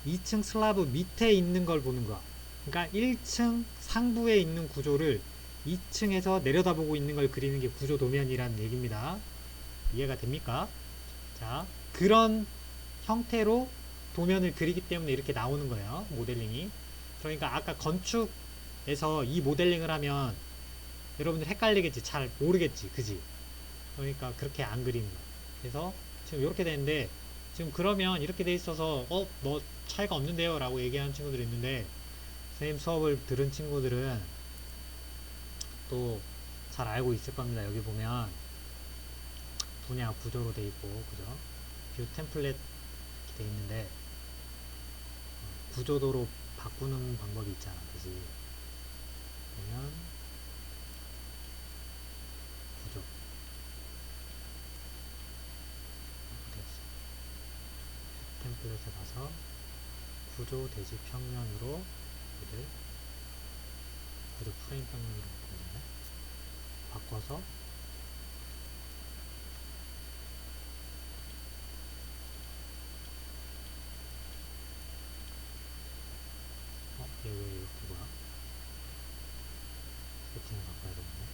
Speaker 1: 2층 슬라브 밑에 있는 걸 보는 거야. 그러니까 1층 상부에 있는 구조를 2층에서 내려다보고 있는 걸 그리는 게 구조도면이라는 얘기입니다. 이해가 됩니까? 자, 그런 형태로 도면을 그리기 때문에 이렇게 나오는 거예요. 모델링이. 그러니까 아까 건축에서 이 모델링을 하면 여러분들 헷갈리겠지. 잘 모르겠지. 그지? 그러니까 그렇게 안 그리는 거야. 그래서 지금 이렇게 되는데 지금 그러면 이렇게 돼 있어서 뭐 차이가 없는데요 라고 얘기하는 친구들이 있는데 선생님 수업을 들은 친구들은 또 잘 알고 있을 겁니다. 여기 보면 분야 구조로 돼 있고, 그죠? 뷰 템플릿 이렇게 돼 있는데, 구조도로 바꾸는 방법이 있잖아, 그지? 그러면 구조 어디 갔어? 템플릿에 가서 구조 대지 평면으로 얘를 구조 프레임 평면으로 바꾸네. 바꿔서 얘 왜 이렇게 뭐야? 세팅을 바꿔야 되겠네.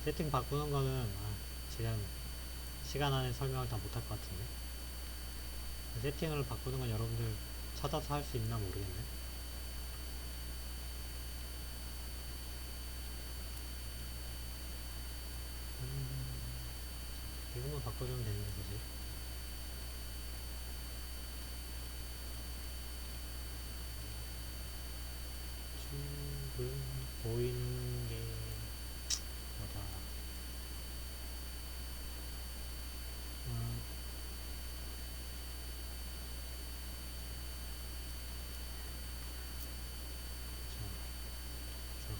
Speaker 1: 세팅 바꾸는 거는 지금 시간 안에 설명을 다 못할 것 같은데. 세팅을 바꾸는 건 여러분들 찾아서 할 수 있나 모르겠네. 이것만 바꿔주면 되는데, 사실. 지금 보이는 게 뭐다. 음, 자,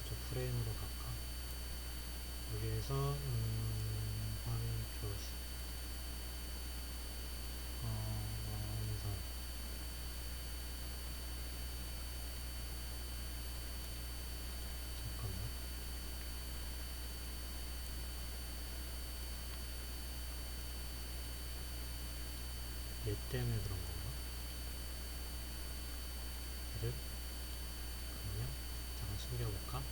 Speaker 1: 구조 프레임으로 갈까? 여기에서 화면 표시 원선 잠깐만. 얘 때문에 그런 건가? 얘를 그러면 잠깐 숨겨볼까?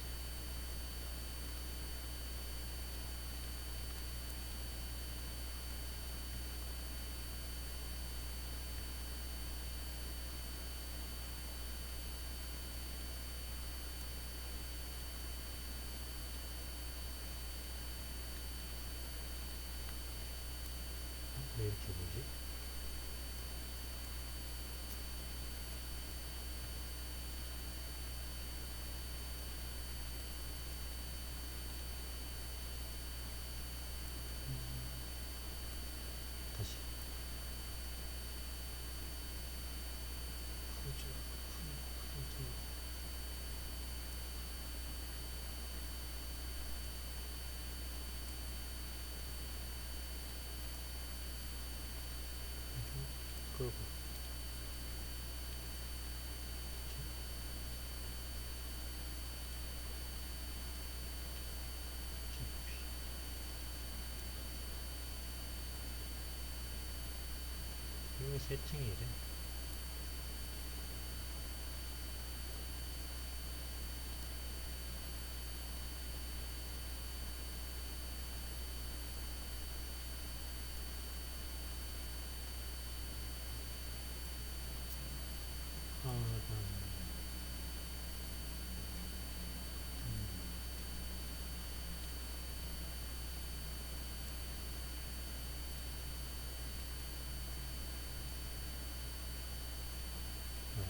Speaker 1: 왜 이렇게 보이지? 다시 구조 구조 끄고 이게 세팅이 이래. 왜?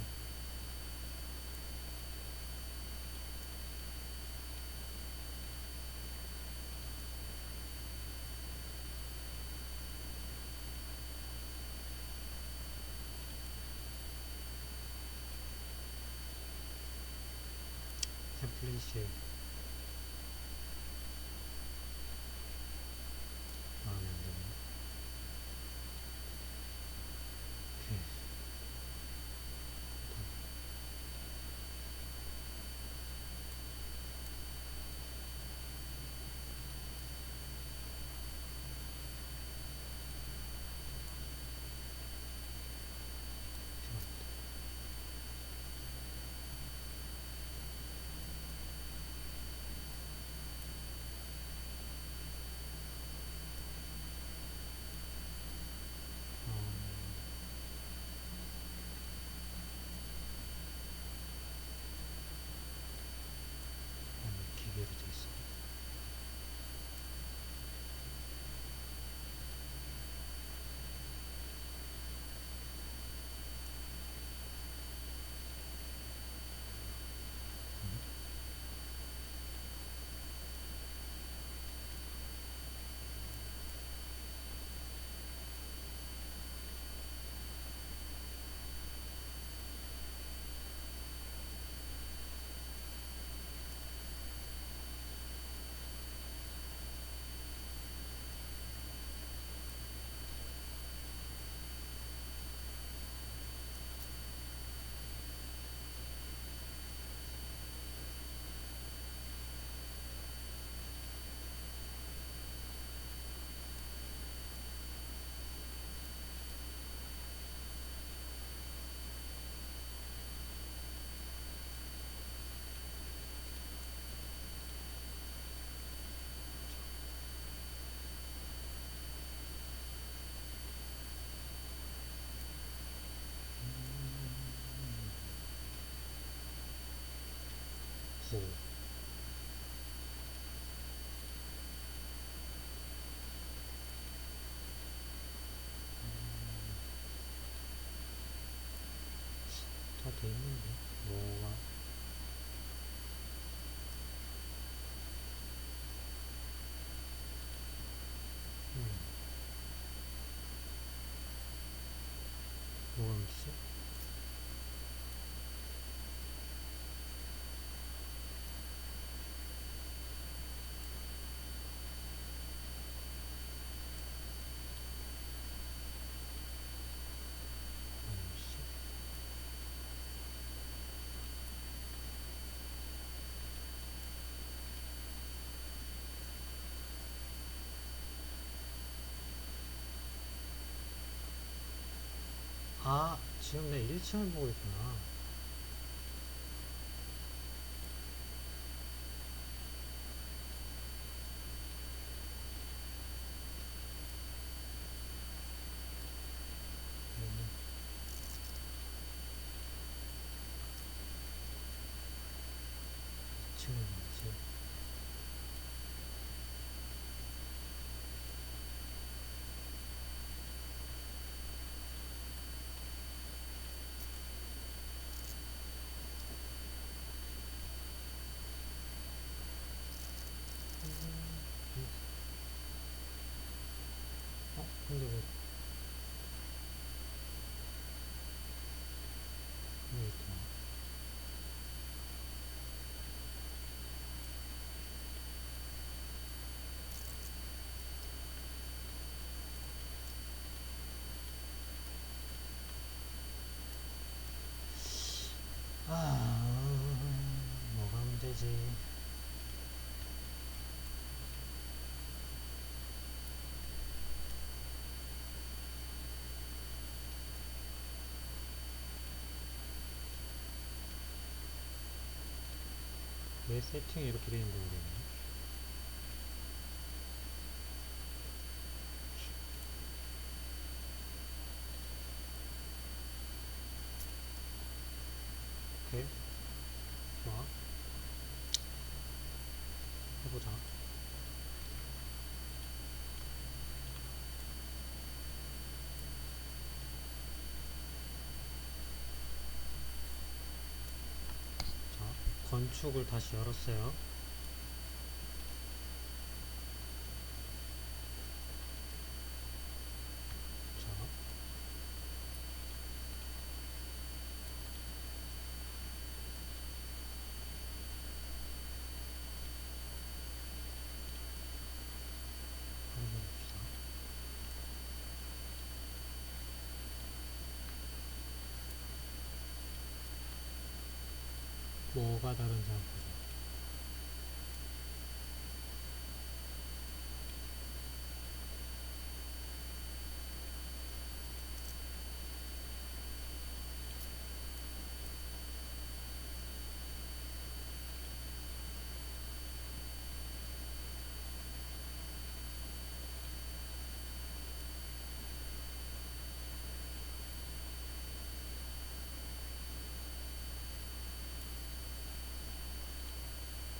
Speaker 1: 템플릿이 마음에 안 드네. 오케이. 돼 있는데 뭐가 음, 뭐가 문제지? 뭐지? 아, 지금 내 1층을 보고 있구나. 음, 2층은 뭐지? 근데 왜 여기 있구나. 아, 뭐가 문제지? 왜 세팅이 이렇게 되는지 모르겠네. 오케이, 좋아. 해보자. 자, 건축을 다시 열었어요. 자, 확인해봅시다. 뭐가 다른지 한번 보자.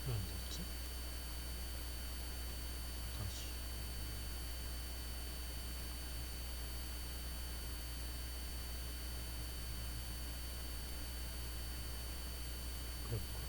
Speaker 1: 왜 안 됐지? 다시. 그래볼까?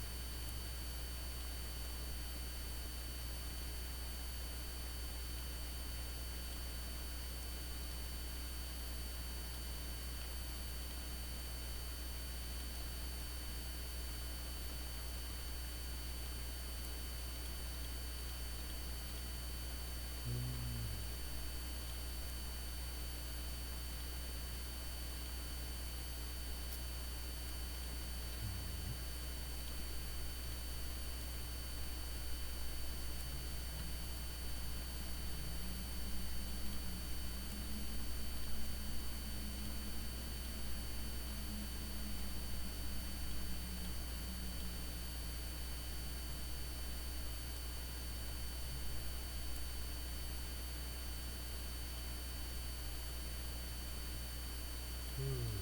Speaker 1: 음,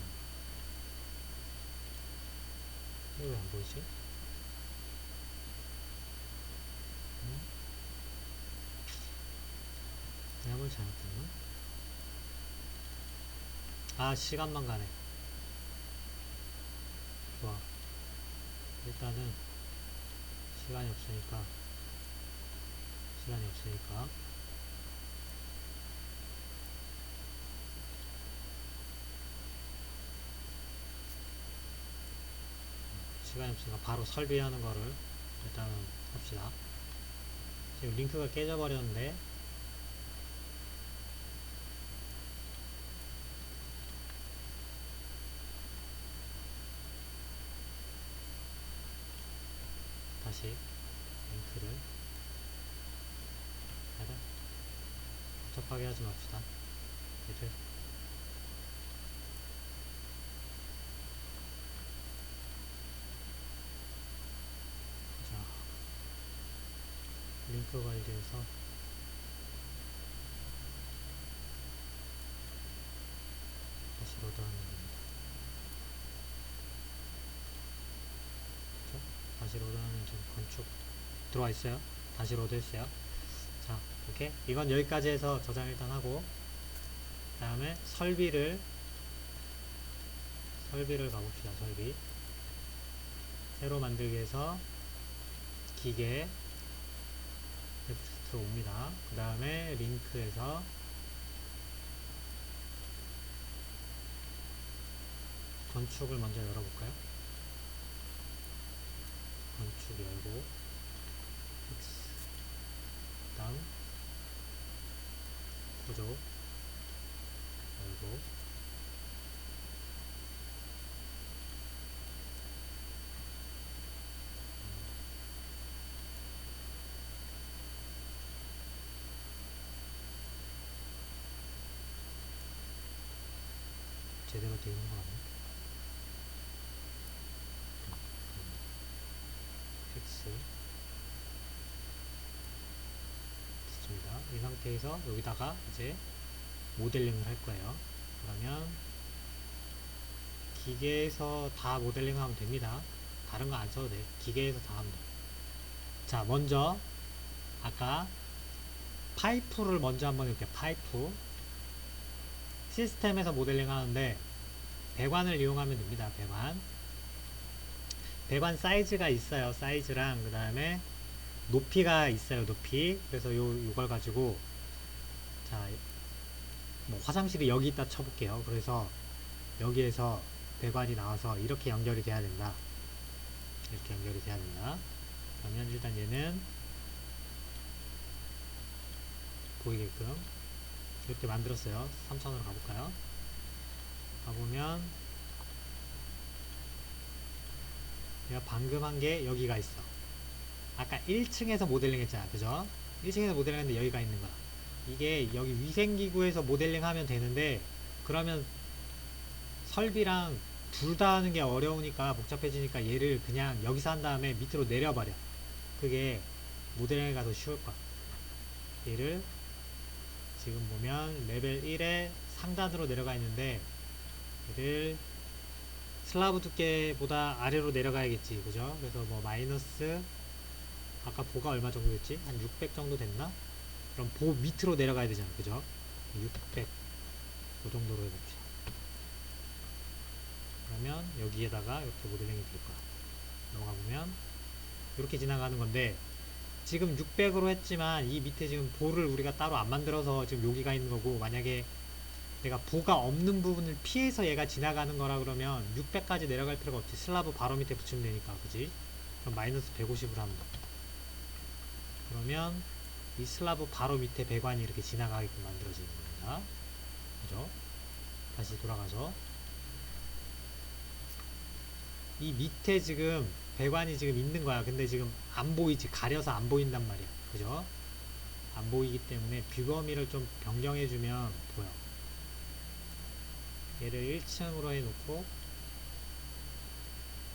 Speaker 1: 이거 왜 안 보이지? 음? 내가 뭘 잘못했나? 아, 시간만 가네. 좋아. 일단은 시간이 없으니까 바로 설비하는 거를 일단 합시다. 지금 링크가 깨져버렸는데 다시 링크를 복잡하게 하지 맙시다. 얘를 자, 링크 관리해서 다시 로드하는 겁니다. 그렇죠? 다시 로드하면 지금 건축 들어와 있어요. 다시 로드했어요. 자, 오케이. 이건 여기까지 해서 저장 일단 하고, 그 다음에 설비를 가봅시다. 설비 새로 만들기 해서 기계 들어옵니다. 그 다음에 링크에서 건축을 먼저 열어볼까요? 건축 열고 픽스, 그 다음 구조 열고 제대로 되어 있는 거 같네. 픽스 됐습니다. 이 상태에서 여기다가 이제 모델링을 할 거예요. 그러면 기계에서 다 모델링 하면 됩니다. 다른 거 안 써도 돼. 기계에서 다 하면 돼. 자, 먼저 아까 파이프를 먼저 한번 이렇게 파이프 시스템에서 모델링 하는데 배관을 이용하면 됩니다. 배관 사이즈가 있어요. 사이즈랑 그 다음에 높이가 있어요. 높이. 그래서 요걸 가지고 자, 뭐 화장실이 여기 있다 쳐볼게요. 그래서 여기에서 배관이 나와서 이렇게 연결이 돼야 된다. 이렇게 연결이 돼야 된다. 그러면 일단 얘는 보이게끔 이렇게 만들었어요. 3천으로 가볼까요? 가보면 내가 방금 한 게 여기가 있어. 아까 1층에서 모델링 했잖아. 그죠? 1층에서 모델링 했는데 여기가 있는 거야. 이게 여기 위생기구에서 모델링 하면 되는데 그러면 설비랑 둘 다 하는 게 어려우니까 복잡해지니까 얘를 그냥 여기서 한 다음에 밑으로 내려버려. 그게 모델링이 더 쉬울 거야. 얘를 지금 보면 레벨 1에 상단으로 내려가 있는데 얘를 슬라브 두께보다 아래로 내려가야겠지. 그죠? 그래서 뭐 마이너스 아까 보가 얼마 정도 됐지? 한 600 정도 됐나? 그럼 보 밑으로 내려가야 되잖아. 그죠? 600 그 정도로 해봅시다. 그러면 여기에다가 이렇게 모델링이 될 거야. 넘어가 보면 이렇게 지나가는 건데 지금 600으로 했지만 이 밑에 지금 보를 우리가 따로 안 만들어서 지금 여기가 있는 거고, 만약에 내가 보가 없는 부분을 피해서 얘가 지나가는 거라 그러면 600까지 내려갈 필요가 없지. 슬라브 바로 밑에 붙이면 되니까. 그지? 그럼 마이너스 150으로 하면 돼. 그러면 이 슬라브 바로 밑에 배관이 이렇게 지나가게끔 만들어지는 겁니다. 그죠? 다시 돌아가서 이 밑에 지금 배관이 지금 있는 거야. 근데 지금 안 보이지. 가려서 안 보인단 말이야. 그죠? 안 보이기 때문에 뷰 범위를 좀 변경해주면 보여. 얘를 1층으로 해놓고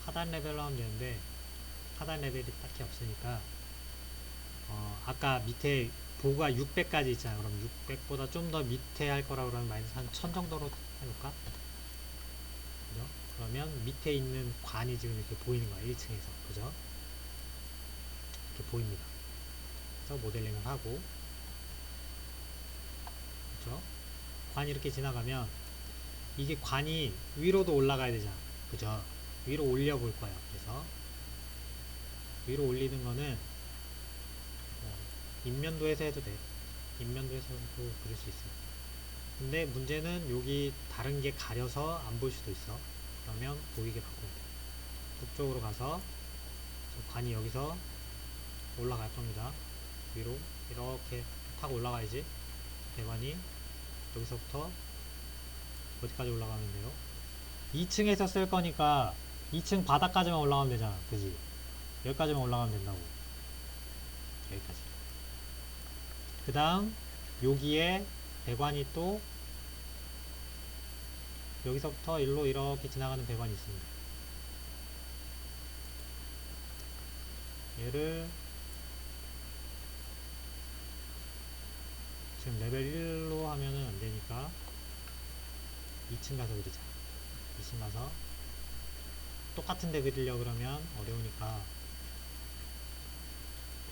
Speaker 1: 하단 레벨로 하면 되는데 하단 레벨이 딱히 없으니까 아까 밑에 보가 600까지 있잖아. 그럼 600보다 좀 더 밑에 할 거라 그러면 마이너스 한 1000 정도로 해놓을까? 그죠? 그러면 밑에 있는 관이 지금 이렇게 보이는 거야. 1층에서. 그죠? 이렇게 보입니다. 그래서 모델링을 하고, 그죠? 관이 이렇게 지나가면 이게 관이 위로도 올라가야 되잖아. 그죠? 위로 올려 볼 거야. 그래서 위로 올리는 거는 인면도에서 해도 돼. 인면도에서도 그릴 수 있어. 근데 문제는 여기 다른 게 가려서 안 보일 수도 있어. 그러면 보이게 바꾸면 돼. 북쪽으로 가서 관이 여기서 올라갈 겁니다. 위로 이렇게 타고 올라가야지. 배관이 여기서부터 어디까지 올라가면 돼요? 2층에서 쓸 거니까 2층 바닥까지만 올라가면 되잖아. 그지? 여기까지만 올라가면 된다고. 여기까지. 그 다음 여기에 배관이 또 여기서부터 일로 이렇게 지나가는 배관이 있습니다. 얘를 지금 레벨 1로 하면은 안 되니까 2층 가서 그리자. 2층 가서 똑같은 데 그리려 그러면 어려우니까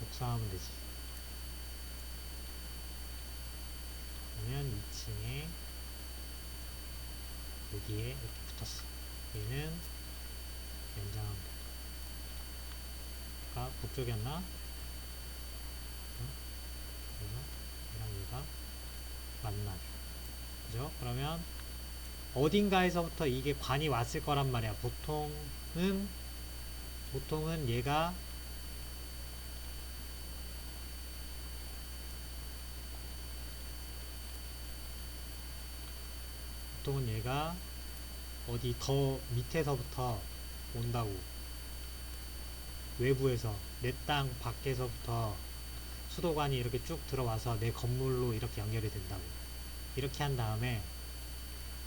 Speaker 1: 복사하면 되지. 그러면 2층에 여기에 이렇게 붙었어. 얘는 연장하면 돼. 아까 북쪽이었나? 응? 그래서 얘랑 얘가 만나게. 그죠? 그러면 어딘가에서부터 이게 관이 왔을 거란 말이야. 보통은 얘가 어디 더 밑에서부터 온다고. 외부에서 내 땅 밖에서부터 수도관이 이렇게 쭉 들어와서 내 건물로 이렇게 연결이 된다고. 이렇게 한 다음에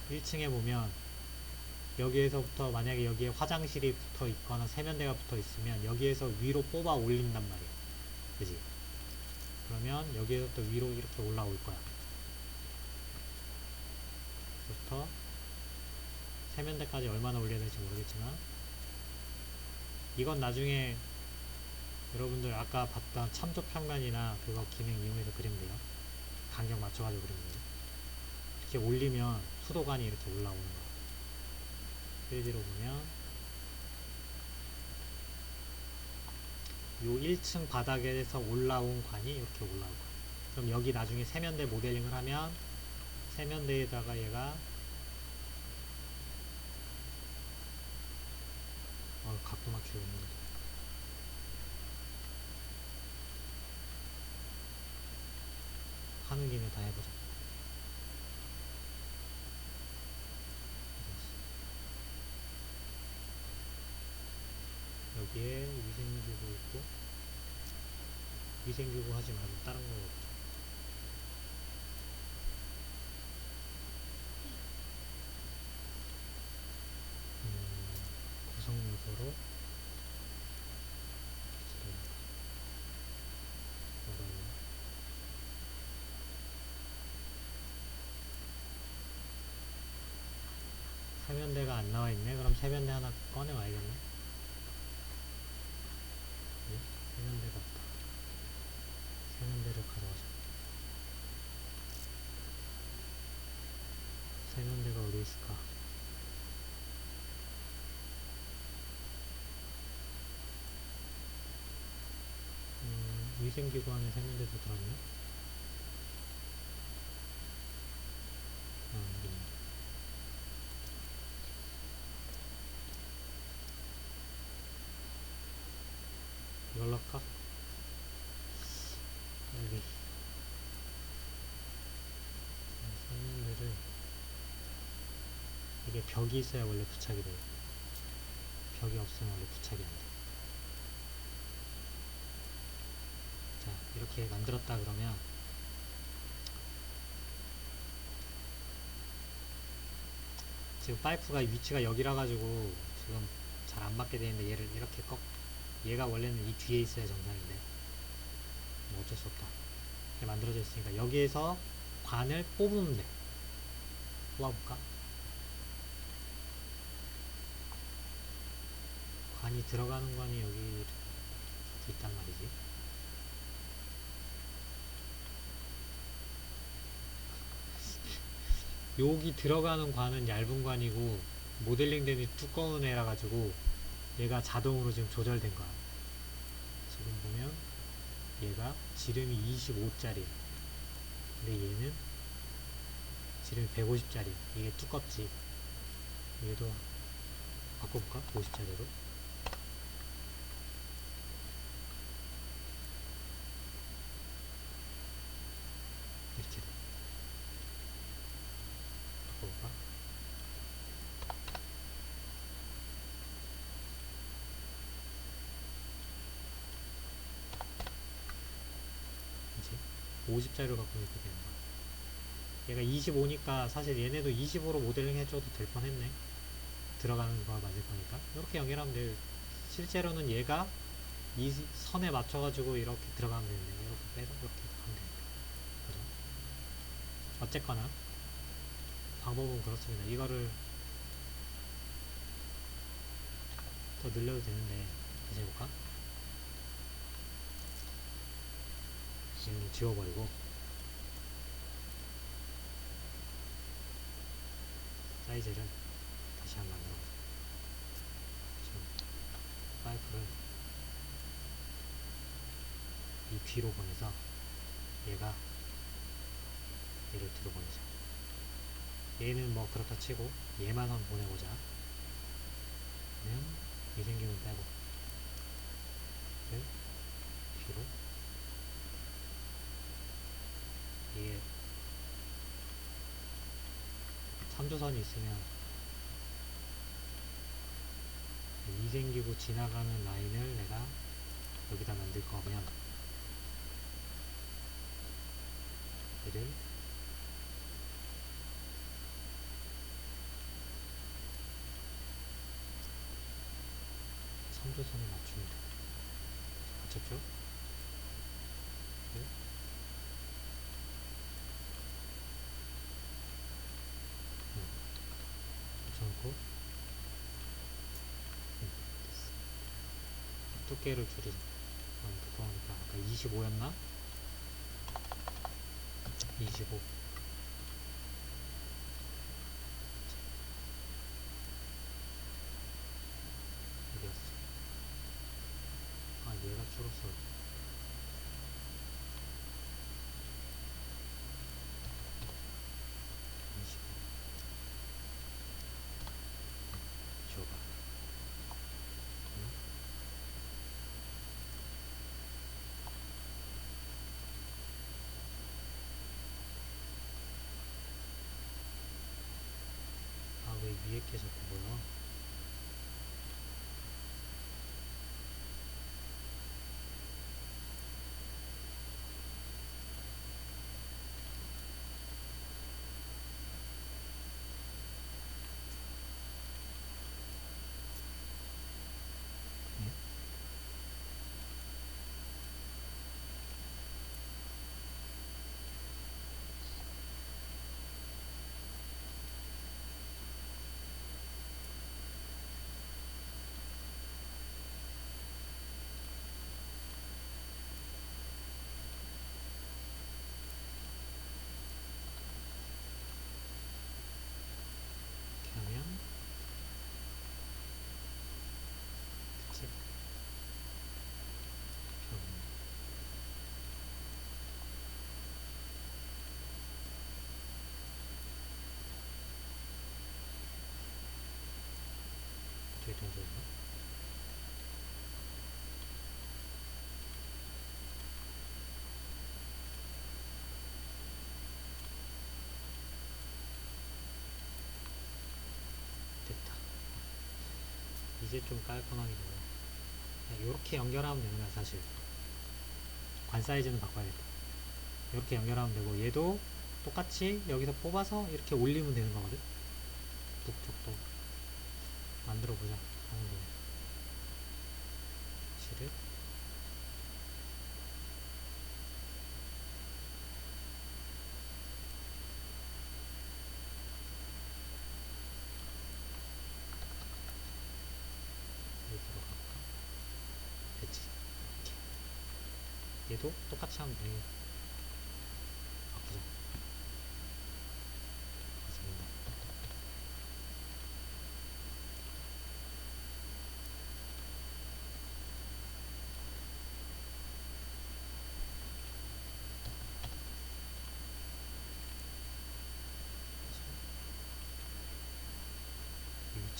Speaker 1: 1층에 보면 여기에서부터 만약에 여기에 화장실이 붙어 있거나 세면대가 붙어 있으면 여기에서 위로 뽑아 올린단 말이야. 그지? 그러면 여기에서부터 위로 이렇게 올라올 거야. 부터 세면대까지 얼마나 올려야 될지 모르겠지만 이건 나중에 여러분들 아까 봤던 참조평면이나 그거 기능 이용해서 그리면 돼요. 간격 맞춰가지고 그리면 돼요. 이렇게 올리면 수도관이 이렇게 올라오는 거야. 페이지로 보면 요 1층 바닥에서 올라온 관이 이렇게 올라올 거야. 그럼 여기 나중에 세면대 모델링을 하면 세면대에다가 얘가 각도 맞추기 힘들다. 하는 김에 다 해보자. 여기에 위생기구 있고 위생기구 하지 말고 다른 거 해보자. 구성 요소로 뭐가 있나? 세면대가 안 나와 있네. 그럼 세면대 하나 꺼내 와야겠네. 네? 세면대가 없다. 세면대를 가져와서. 세면대가 어디 있을까? 위생기구 안에 세면대도 들었네. 여기 있네. 이걸로 할까? 여기 세면대를 이게 벽이 있어야 원래 부착이 돼요. 벽이 없으면 원래 부착이 안 돼. 자, 이렇게 만들었다 그러면 지금 파이프가 위치가 여기라 가지고 지금 잘 안 맞게 되는데 얘를 이렇게 얘가 원래는 이 뒤에 있어야 정상인데 뭐 어쩔 수 없다. 이렇게 만들어져 있으니까 여기에서 관을 뽑으면 돼. 뽑아볼까? 관이 들어가는 관이 여기 있단 말이지. 여기 들어가는 관은 얇은 관이고 모델링 되는 두꺼운 애라 가지고 얘가 자동으로 지금 조절된 거야. 지금 보면 얘가 지름이 25짜리, 근데 얘는 지름이 150짜리. 이게 두껍지. 얘도 바꿔볼까? 50짜리로. 이렇게 돼. 바꿔볼까? 이제 50짜리로 바꾸면 이렇게 되는 거야. 얘가 25니까 사실 얘네도 25로 모델링 해줘도 될 뻔했네. 들어가는 거가 맞을 거니까. 이렇게 연결하면 돼. 실제로는 얘가 이 선에 맞춰가지고 이렇게 들어가면 되는데, 이렇게 빼서 이렇게 하면 됩니다. 그죠? 어쨌거나 방법은 그렇습니다. 이거를 더 늘려도 되는데, 다시 해볼까? 얘는 지워버리고 사이즈를 다시 한번 만들어보자. 지금 파이프를 이 뒤로 보내서 얘가 얘를 뒤로 보내자. 얘는 뭐 그렇다 치고 얘만 한번 보내보자. 그러면 이 생기면 빼고 얘를 뒤로, 이게 3조선이 있으면 이 생기고 지나가는 라인을 내가 여기다 만들 거면 얘를 3조선을 맞추면 돼. 맞췄죠? 네. 맞춰놓고 됐어. 두께를 줄이자. 너무 두꺼우니까 아까 25였나? 25. 어디였어? 아, 얘가 줄었어. 25. 줘봐. 응? 아, 왜 위에 게 자꾸 보여? 응? 이렇게 하면 그치? 이렇게 하면 저기 정도였나? 됐다. 이제 좀 깔끔하게 되고, 이렇게 연결하면 되는 거야. 사실 관 사이즈는 바꿔야겠다. 이렇게 연결하면 되고, 얘도 똑같이 여기서 뽑아서 이렇게 올리면 되는 거거든. 북쪽도 만들어 보자. 하는 거네. 실을 여기 들어가볼까? 됐지. 이렇게. 얘도 똑같이 하면 돼. 바꾸자. 맞습니다.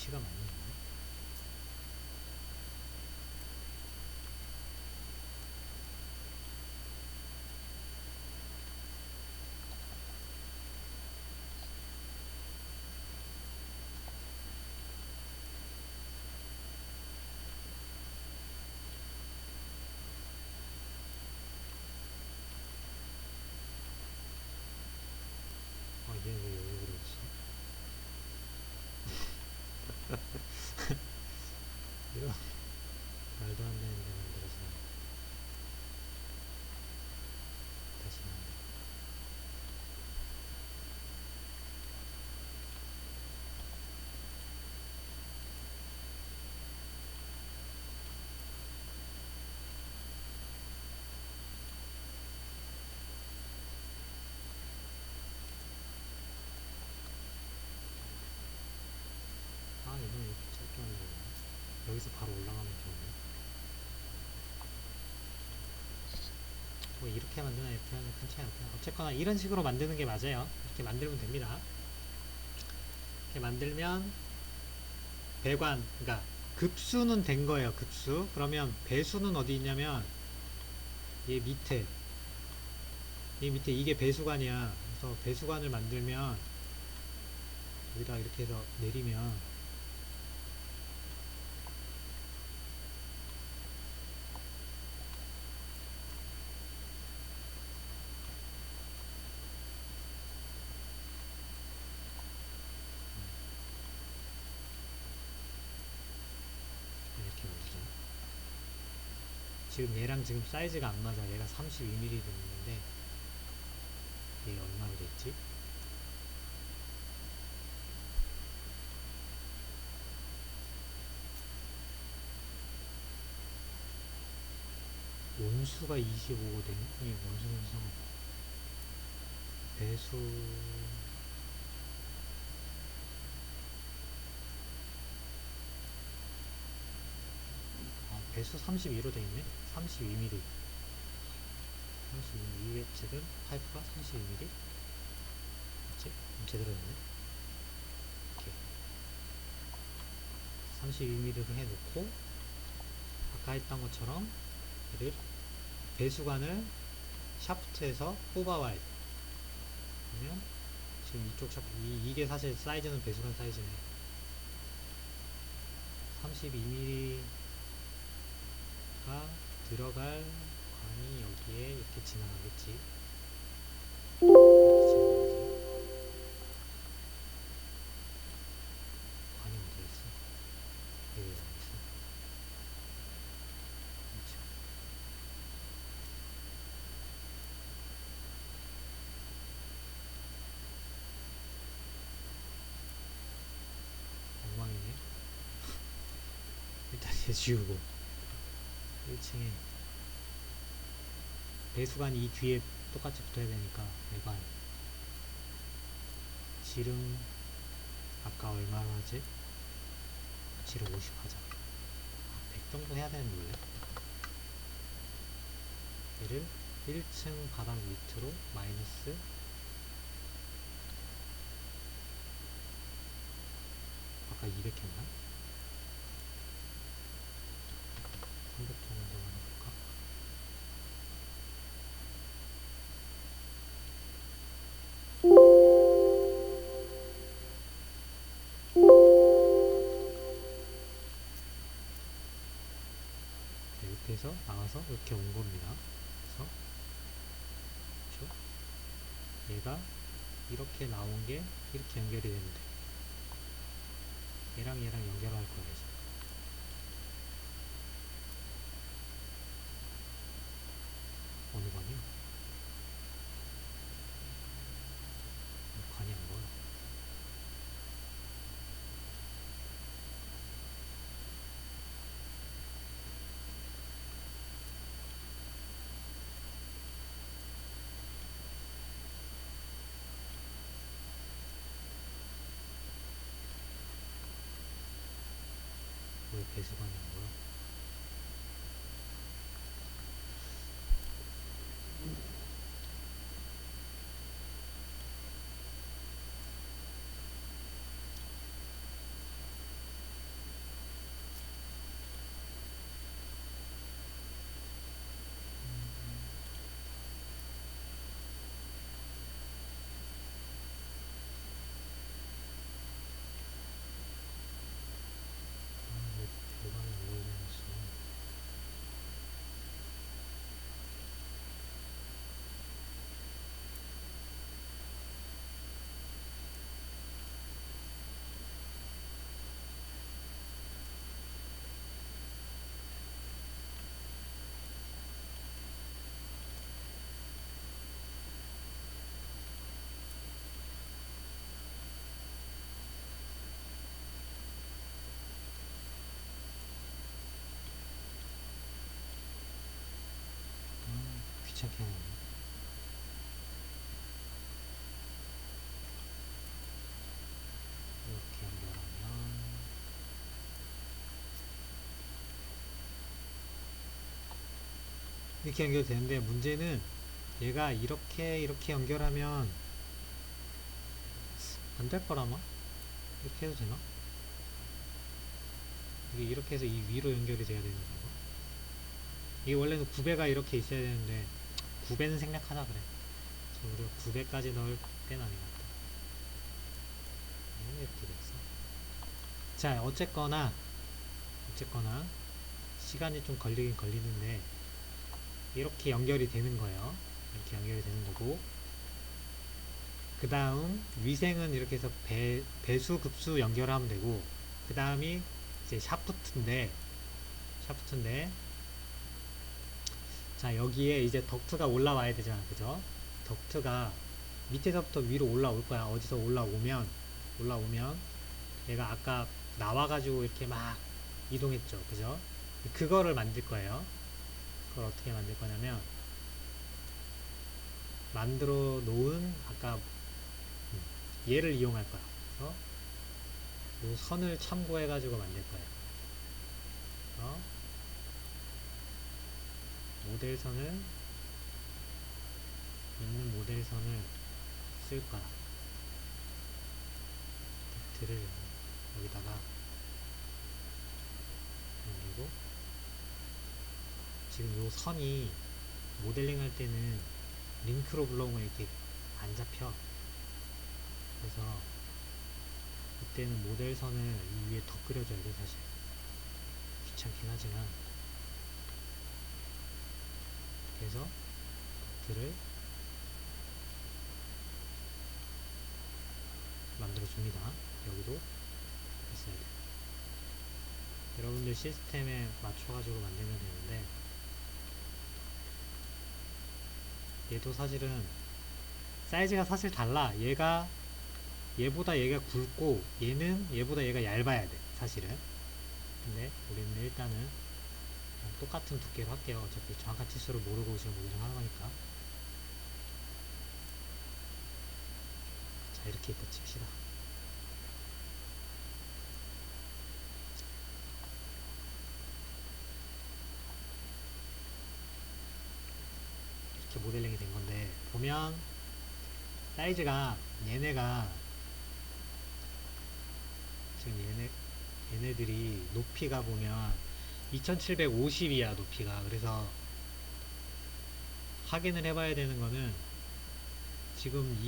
Speaker 1: 위치가 맞는 거야? 얘 왜 여기 들어있어? 이런 말도 안 되는데 만들어서 다시 만들어. 이건 이렇게 짧게 만들어야 여기서 바로 올라가면 좋은데. 뭐 이렇게 만드나 이렇게 하면 큰 차이 없구나. 어쨌거나 이런 식으로 만드는 게 맞아요. 이렇게 만들면 됩니다. 이렇게 만들면 배관, 그러니까 급수는 된 거예요. 급수. 그러면 배수는 어디 있냐면 얘 밑에, 이게 배수관이야. 그래서 배수관을 만들면 여기다 이렇게 해서 내리면 이렇게 만들죠. 지금 얘랑 지금 사이즈가 안 맞아. 얘가 32mm 됐는데 얘 얼마로 됐지? 온수가 25고 냉풍이 원수는 상관없고 배수 배수 32로 돼있네. 32mm 32mm 위에 지금 파이프가 32mm 맞지? 제대로 됐네. 이렇게 32mm를 해놓고 아까 했던 것처럼 얘를 배수관을 샤프트에서 뽑아와야 돼. 그러면 지금 이쪽 샤프트 이게 사실 사이즈는 배수관 사이즈네. 32mm가 들어갈 관이 여기에 이렇게 지나가겠지. 이렇게 지나가야지. 관이 어디에 있어? 여기 어디 있어? 그렇죠. 엉망이네. 일단 얘 지우고 1층에 배수관이 이 뒤에 똑같이 붙어야 되니까 배관 지름 아까 얼마나 하지? 지름 50 하자. 100 정도 해야 되는데 원래 얘를 1층 바닥 밑으로 마이너스 아까 200 했나? 300 정도만 해볼까? 이렇게 해서 나와서 이렇게 온 겁니다. 그래서 그렇죠? 얘가 이렇게 나온 게 이렇게 연결이 되면 돼. 얘랑 연결할 거야 이제. 어느 관이요? 관이 안 보여. 왜 배수관이 안 보여? 귀찮게 하네. 이렇게 연결하면 이렇게 연결되는데, 문제는 얘가 이렇게 연결하면 안 될 거라마? 이렇게 해도 되나? 이게 이렇게 해서 이 위로 연결이 돼야 되는 건가? 이게 원래는 9배가 이렇게 있어야 되는데 9배는 생략하자 그래. 지금 우리가 9배까지 넣을 때는 아닌 것 같다. 이렇게 됐어. 자, 어쨌거나 시간이 좀 걸리긴 걸리는데 이렇게 연결이 되는 거예요. 이렇게 연결이 되는 거고, 그 다음 위생은 이렇게 해서 배수 급수 연결하면 되고, 그 다음이 이제 샤프트인데 자, 여기에 이제 덕트가 올라와야 되잖아, 그죠? 덕트가 밑에서부터 위로 올라올 거야. 어디서 올라오면 얘가 아까 나와가지고 이렇게 막 이동했죠, 그죠? 그거를 만들 거예요. 그걸 어떻게 만들 거냐면, 만들어 놓은 아까 얘를 이용할 거야. 그래서 이 선을 참고해 가지고 만들 거예요. 그래서 모델선을 있는 모델선을 쓸 거야. 텍트를 여기다가 옮기고, 지금 이 선이 모델링 할 때는 링크로 불러오면 이렇게 안 잡혀. 그래서 이때는 모델선을 이 위에 더 그려줘야 돼. 사실 귀찮긴 하지만. 그래서 덕트를 만들어줍니다. 여기도 있어야 돼. 여러분들 시스템에 맞춰가지고 만들면 되는데, 얘도 사실은 사이즈가 사실 달라. 얘보다 얘가 굵고 얘는 얘보다 얘가 얇아야 돼, 사실은. 근데 우리는 일단은 똑같은 두께로 할게요. 어차피 정확한 치수를 모르고 지금 모델링 하는 거니까. 자, 이렇게 있다 칩시다. 이렇게 모델링이 된 건데, 보면 사이즈가 얘네가 지금 얘네들이 높이가 보면 2750이야, 높이가. 그래서 확인을 해봐야 되는 거는, 지금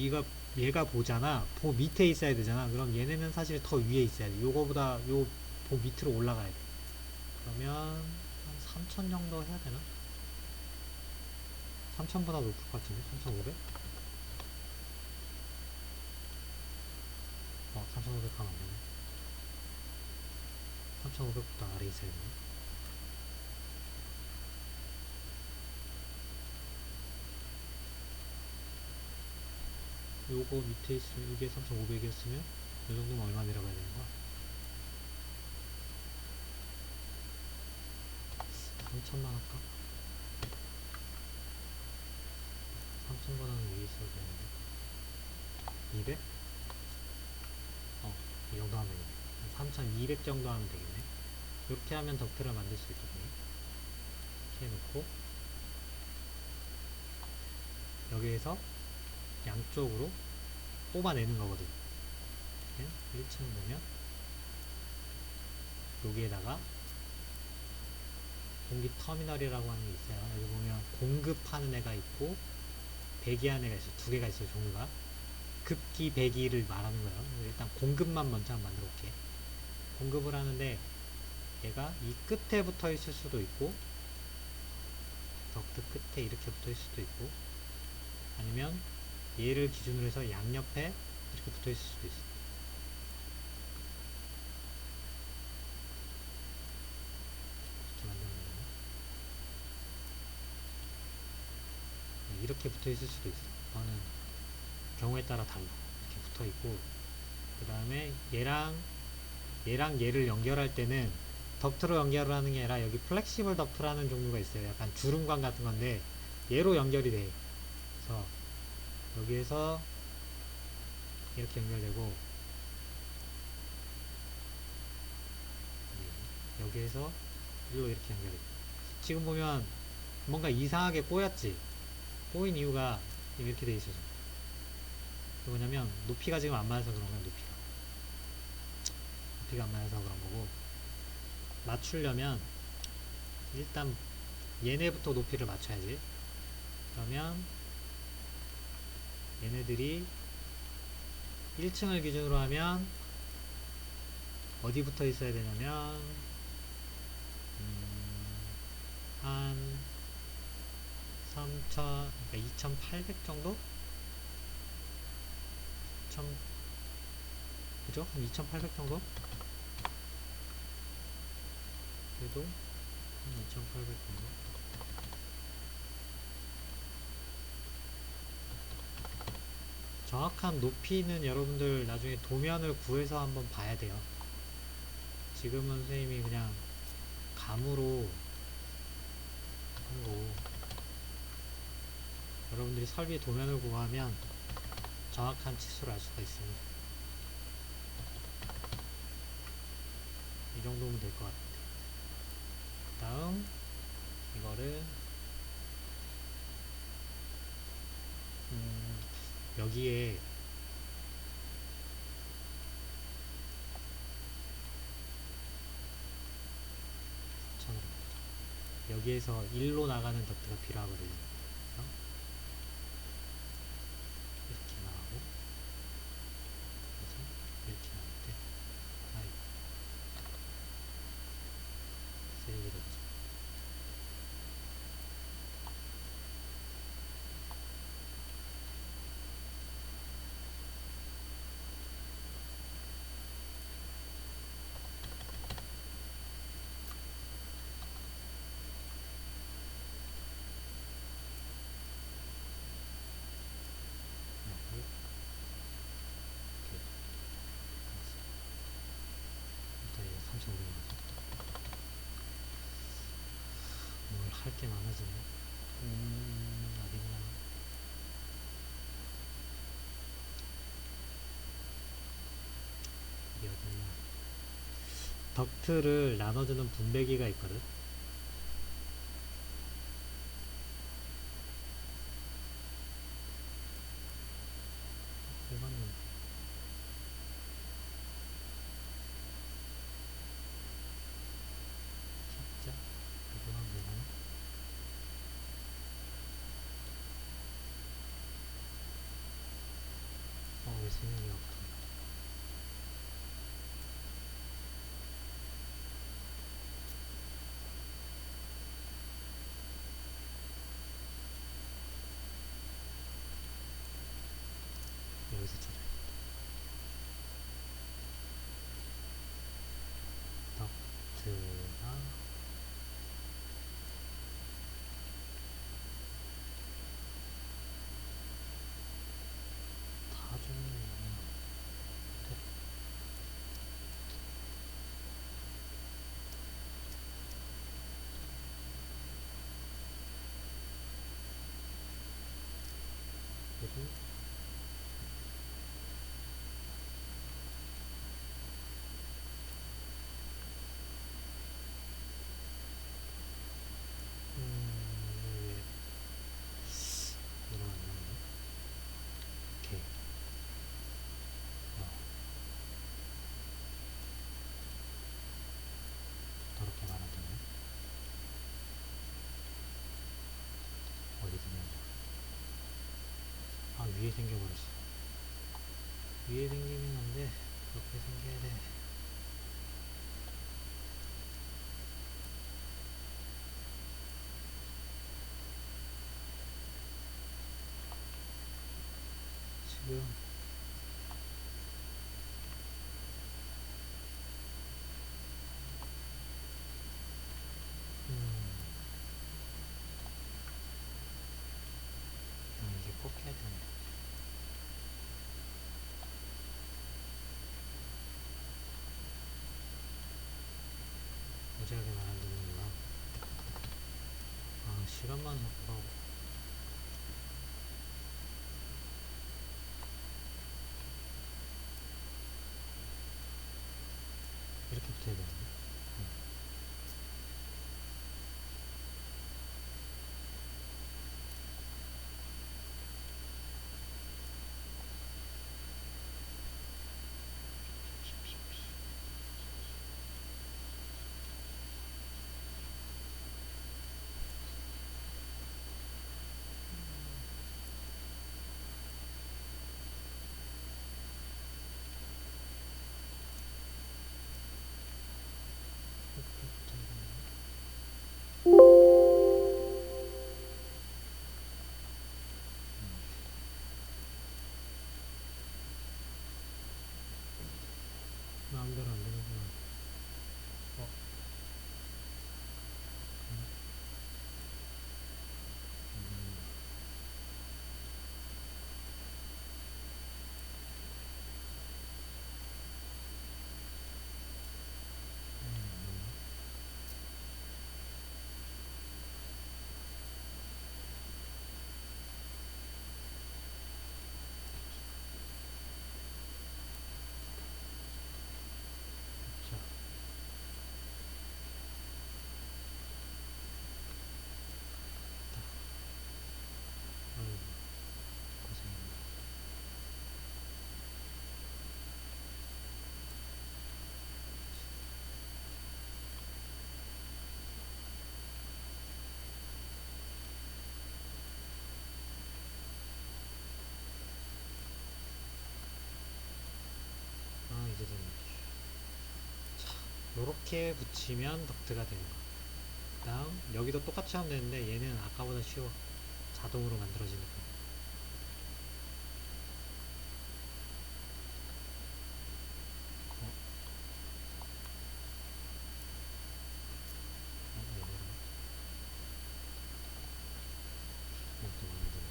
Speaker 1: 얘가 보잖아. 보 밑에 있어야 되잖아. 그럼 얘네는 사실 더 위에 있어야 돼. 요거보다 보 밑으로 올라가야 돼. 그러면 한 3000 정도 해야 되나? 3000보다 높을 것 같은데? 3500? 3500 하면 안 되네. 3500보다 아래 있어야 되네. 요거 밑에 있으면, 이게 3500이었으면 이 정도면 얼마 내려가야 되는 거야? 3000만 할까? 3000보다는 위에 있어야 되는데 200? 이 정도 하면 되겠네. 한 3200 정도 하면 되겠네. 이렇게 하면 덕트를 만들 수 있거든요. 이렇게 해놓고 여기에서 양쪽으로 뽑아내는 거거든. 1층 보면 여기에다가 공기 터미널이라고 하는 게 있어요. 여기 보면 공급하는 애가 있고 배기하는 애가 있어요. 두 개가 있어요, 종류가. 급기, 배기를 말하는 거예요. 일단 공급만 먼저 한번 만들어 볼게. 공급을 하는데 얘가 이 끝에 붙어 있을 수도 있고, 덕트 끝에 이렇게 붙어 있을 수도 있고, 아니면 얘를 기준으로 해서 양옆에 이렇게 붙어 있을 수도 있어. 이렇게 만드는 거예요. 이렇게 붙어 있을 수도 있어. 그거는 경우에 따라 달라. 이렇게 붙어 있고, 그 다음에 얘랑 얘를 연결할 때는 덕트로 연결을 하는 게 아니라 여기 플렉시블 덕트라는 종류가 있어요. 약간 주름관 같은 건데, 얘로 연결이 돼. 그래서 여기에서 이렇게 연결되고, 여기에서 일로 이렇게 연결돼. 지금 보면 뭔가 이상하게 꼬였지. 꼬인 이유가 이렇게 돼 있어서. 그 뭐냐면 높이가 지금 안 맞아서 그런 거야. 높이가 안 맞아서 그런 거고, 맞추려면 일단 얘네부터 높이를 맞춰야지. 그러면 얘네들이 1층을 기준으로 하면 어디 붙어 있어야 되냐면 한 3000, 그러니까 2800 정도? 1000, 그죠? 한 2800 정도? 그래도 한 2800 정도? 정확한 높이는 여러분들 나중에 도면을 구해서 한번 봐야 돼요. 지금은 선생님이 그냥 감으로 한 거고, 여러분들이 설비 도면을 구하면 정확한 치수를 알 수가 있습니다. 이 정도면 될 것 같아요. 다음 이거를 여기에 여기에서 1로 나가는 덕트가 필요하거든요. 그래서 이렇게 나가고, 그래서 이렇게 나올 때 타입 세이브 되죠. 일단 이거 3,500원. 뭘 할 게 많아지네. 어딨나. 이게 어딨나. 덕트를 나눠주는 분배기가 있거든. 이거는 진짜 이거랑 이거는 왜 생각이 없어. 여기서 찾아야 덕트가 다 중에 그리고 왜 이거 안 나오네. 오케이. 더럽게 말하더네. 어디 보면 위에 생겨버렸어. 위에 생기면 안 돼. 그렇게 생겨야 돼. 지금 이게 꼭 해야 되네. 무지하게 말 안 듣는구나. 시간만 자꾸 하고. 이렇게 붙어야 되는데. 마음대로 안 되는구나. 어? 자, 아이고, 고생했네. 아, 이제 됐네. 자, 요렇게 붙이면 덕트가 되는 거. 그 다음, 여기도 똑같이 하면 되는데, 얘는 아까보다 쉬워. 자동으로 만들어지니까. 어, 왜 그래? 이것도 마음에 드네.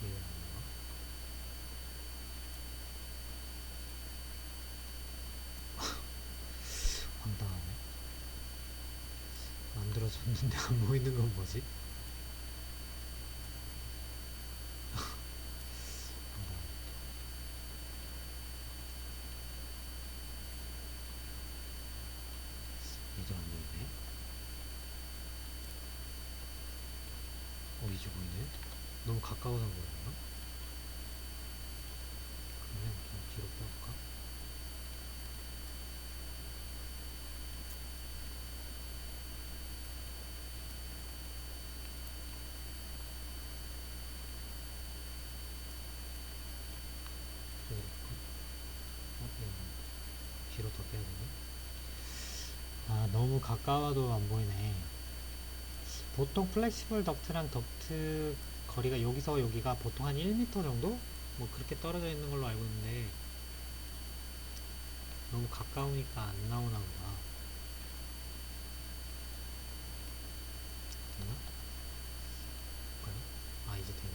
Speaker 1: 이해가 안 나와? 황당하네. 만들어졌는데 안 보이는 건 뭐지? 황당하네. 이도 안 보이네. 이제 보이네. 너무 가까워서 보였나? 그러면 좀 뒤로 빼볼까? 빼볼까? 뒤로 더 빼야 되네. 아, 너무 가까워도 안 보이네. 보통 플렉시블 덕트랑 덕트 거리가 여기서 여기가 보통 한 1m 정도? 뭐 그렇게 떨어져 있는 걸로 알고 있는데 너무 가까우니까 안 나오나 보다. 됐나? 볼까요? 아, 이제 되네.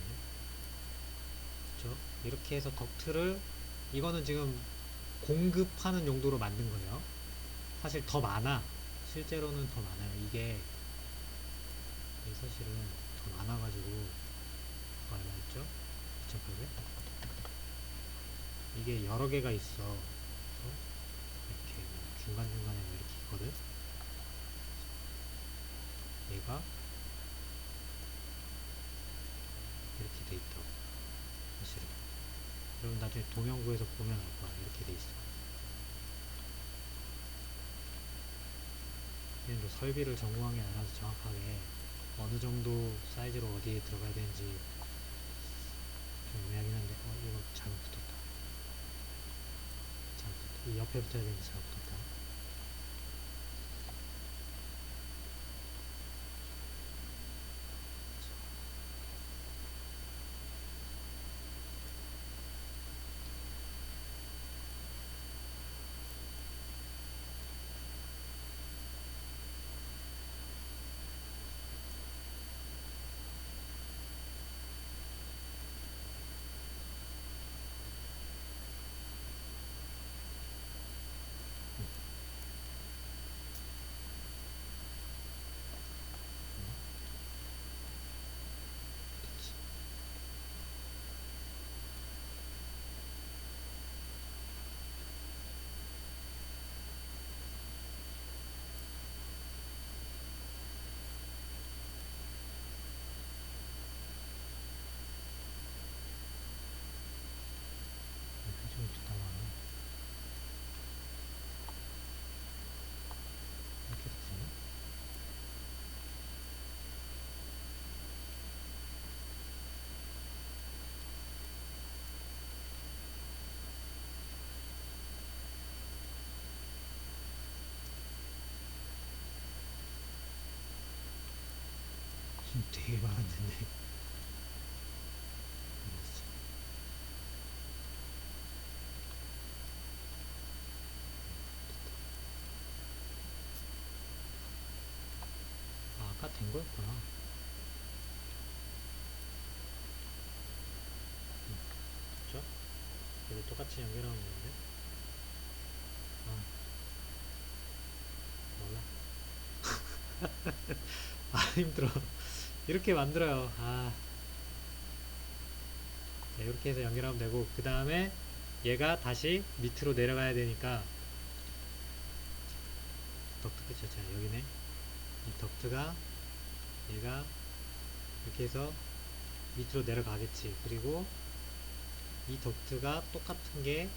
Speaker 1: 그쵸? 이렇게 해서 덕트를 이거는 지금 공급하는 용도로 만든 거예요. 사실 더 많아. 실제로는 더 많아요. 이게 사실은 더 많아가지고 얼마였죠? 2,800? 이게 여러 개가 있어. 그래서 이렇게 뭐 중간중간에 뭐 이렇게 있거든. 얘가 이렇게 돼 있다고. 사실은. 여러분 나중에 도면구에서 보면 알 거야. 이렇게 돼 있어. 얘는 뭐 설비를 전공한 게 아니라서 정확하게 어느 정도 사이즈로 어디에 들어가야 되는지 좀 애매하긴 한데, 이거 잘못 붙었다. 잘못 붙었다. 이 옆에 붙어야 되는데 잘못 붙었다. 되게 많았는데. 아, 아까 된 거였구나. 그렇죠? 그래도 똑같이 연결하면 되는데. 아, 몰라. 아, 힘들어. 이렇게 만들어요. 아, 네, 이렇게 해서 연결하면 되고, 그 다음에 얘가 다시 밑으로 내려가야 되니까, 덕트 그쵸? 자, 여기네. 이 덕트가, 얘가 이렇게 해서 밑으로 내려가겠지. 그리고 이 덕트가 똑같은 게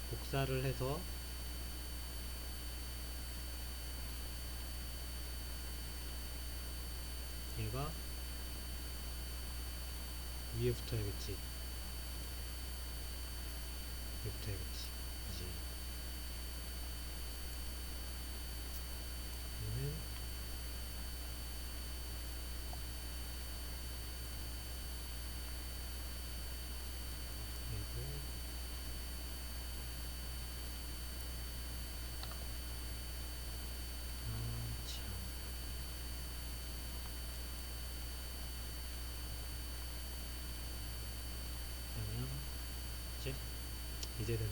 Speaker 1: 복사를 해서 얘가 위에 붙어야겠지. 위에 붙어야겠지. 이제 얘는 얘고, 아, 참. 그러면 이제 됐네.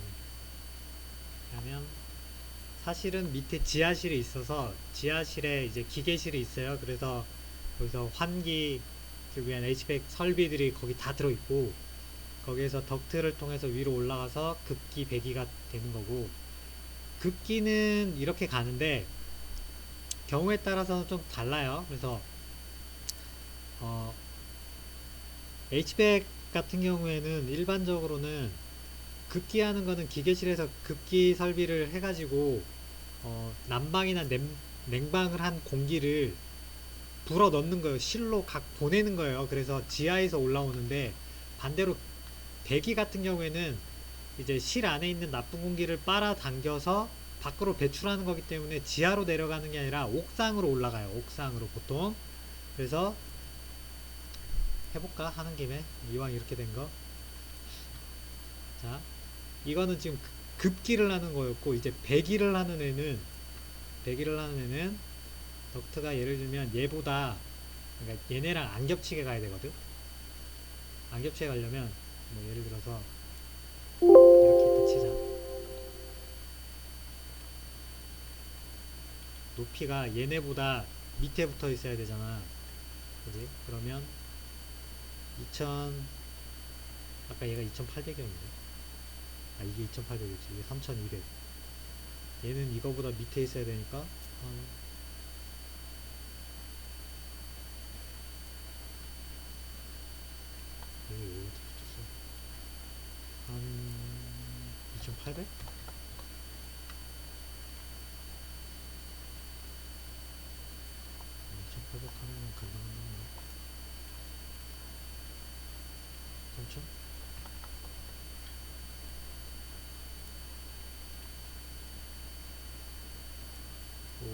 Speaker 1: 그러면 사실은 밑에 지하실이 있어서 지하실에 이제 기계실이 있어요. 그래서 거기서 환기, 그 위한 HVAC 설비들이 거기 다 들어있고, 거기에서 덕트를 통해서 위로 올라가서 급기 배기가 되는 거고, 급기는 이렇게 가는데 경우에 따라서는 좀 달라요. 그래서 어, HVAC 같은 경우에는 일반적으로는 급기하는 거는 기계실에서 급기 설비를 해가지고 난방이나 냉방을 한 공기를 불어 넣는 거예요. 실로 각 보내는 거예요. 그래서 지하에서 올라오는데, 반대로 배기 같은 경우에는 이제 실 안에 있는 나쁜 공기를 빨아당겨서 밖으로 배출하는 거기 때문에 지하로 내려가는 게 아니라 옥상으로 올라가요. 옥상으로 보통. 그래서 해볼까? 하는 김에 이왕 이렇게 된 거. 자, 이거는 지금 급기를 하는 거였고, 이제 배기를 하는 애는 덕트가 예를 들면 얘보다, 그러니까 얘네랑 안 겹치게 가야 되거든. 안 겹치게 가려면 뭐 예를 들어서 이렇게 딱 치자. 높이가 얘네보다 밑에 붙어 있어야 되잖아. 그지? 그러면 2000, 아까 얘가 2800이었는데, 아, 이게 2800이었지. 이게 3200. 얘는 이거보다 밑에 있어야 되니까 한, 이게 왜 이렇게 붙었어? 한 2800? 2800 하면 간단한가? 3000? 오,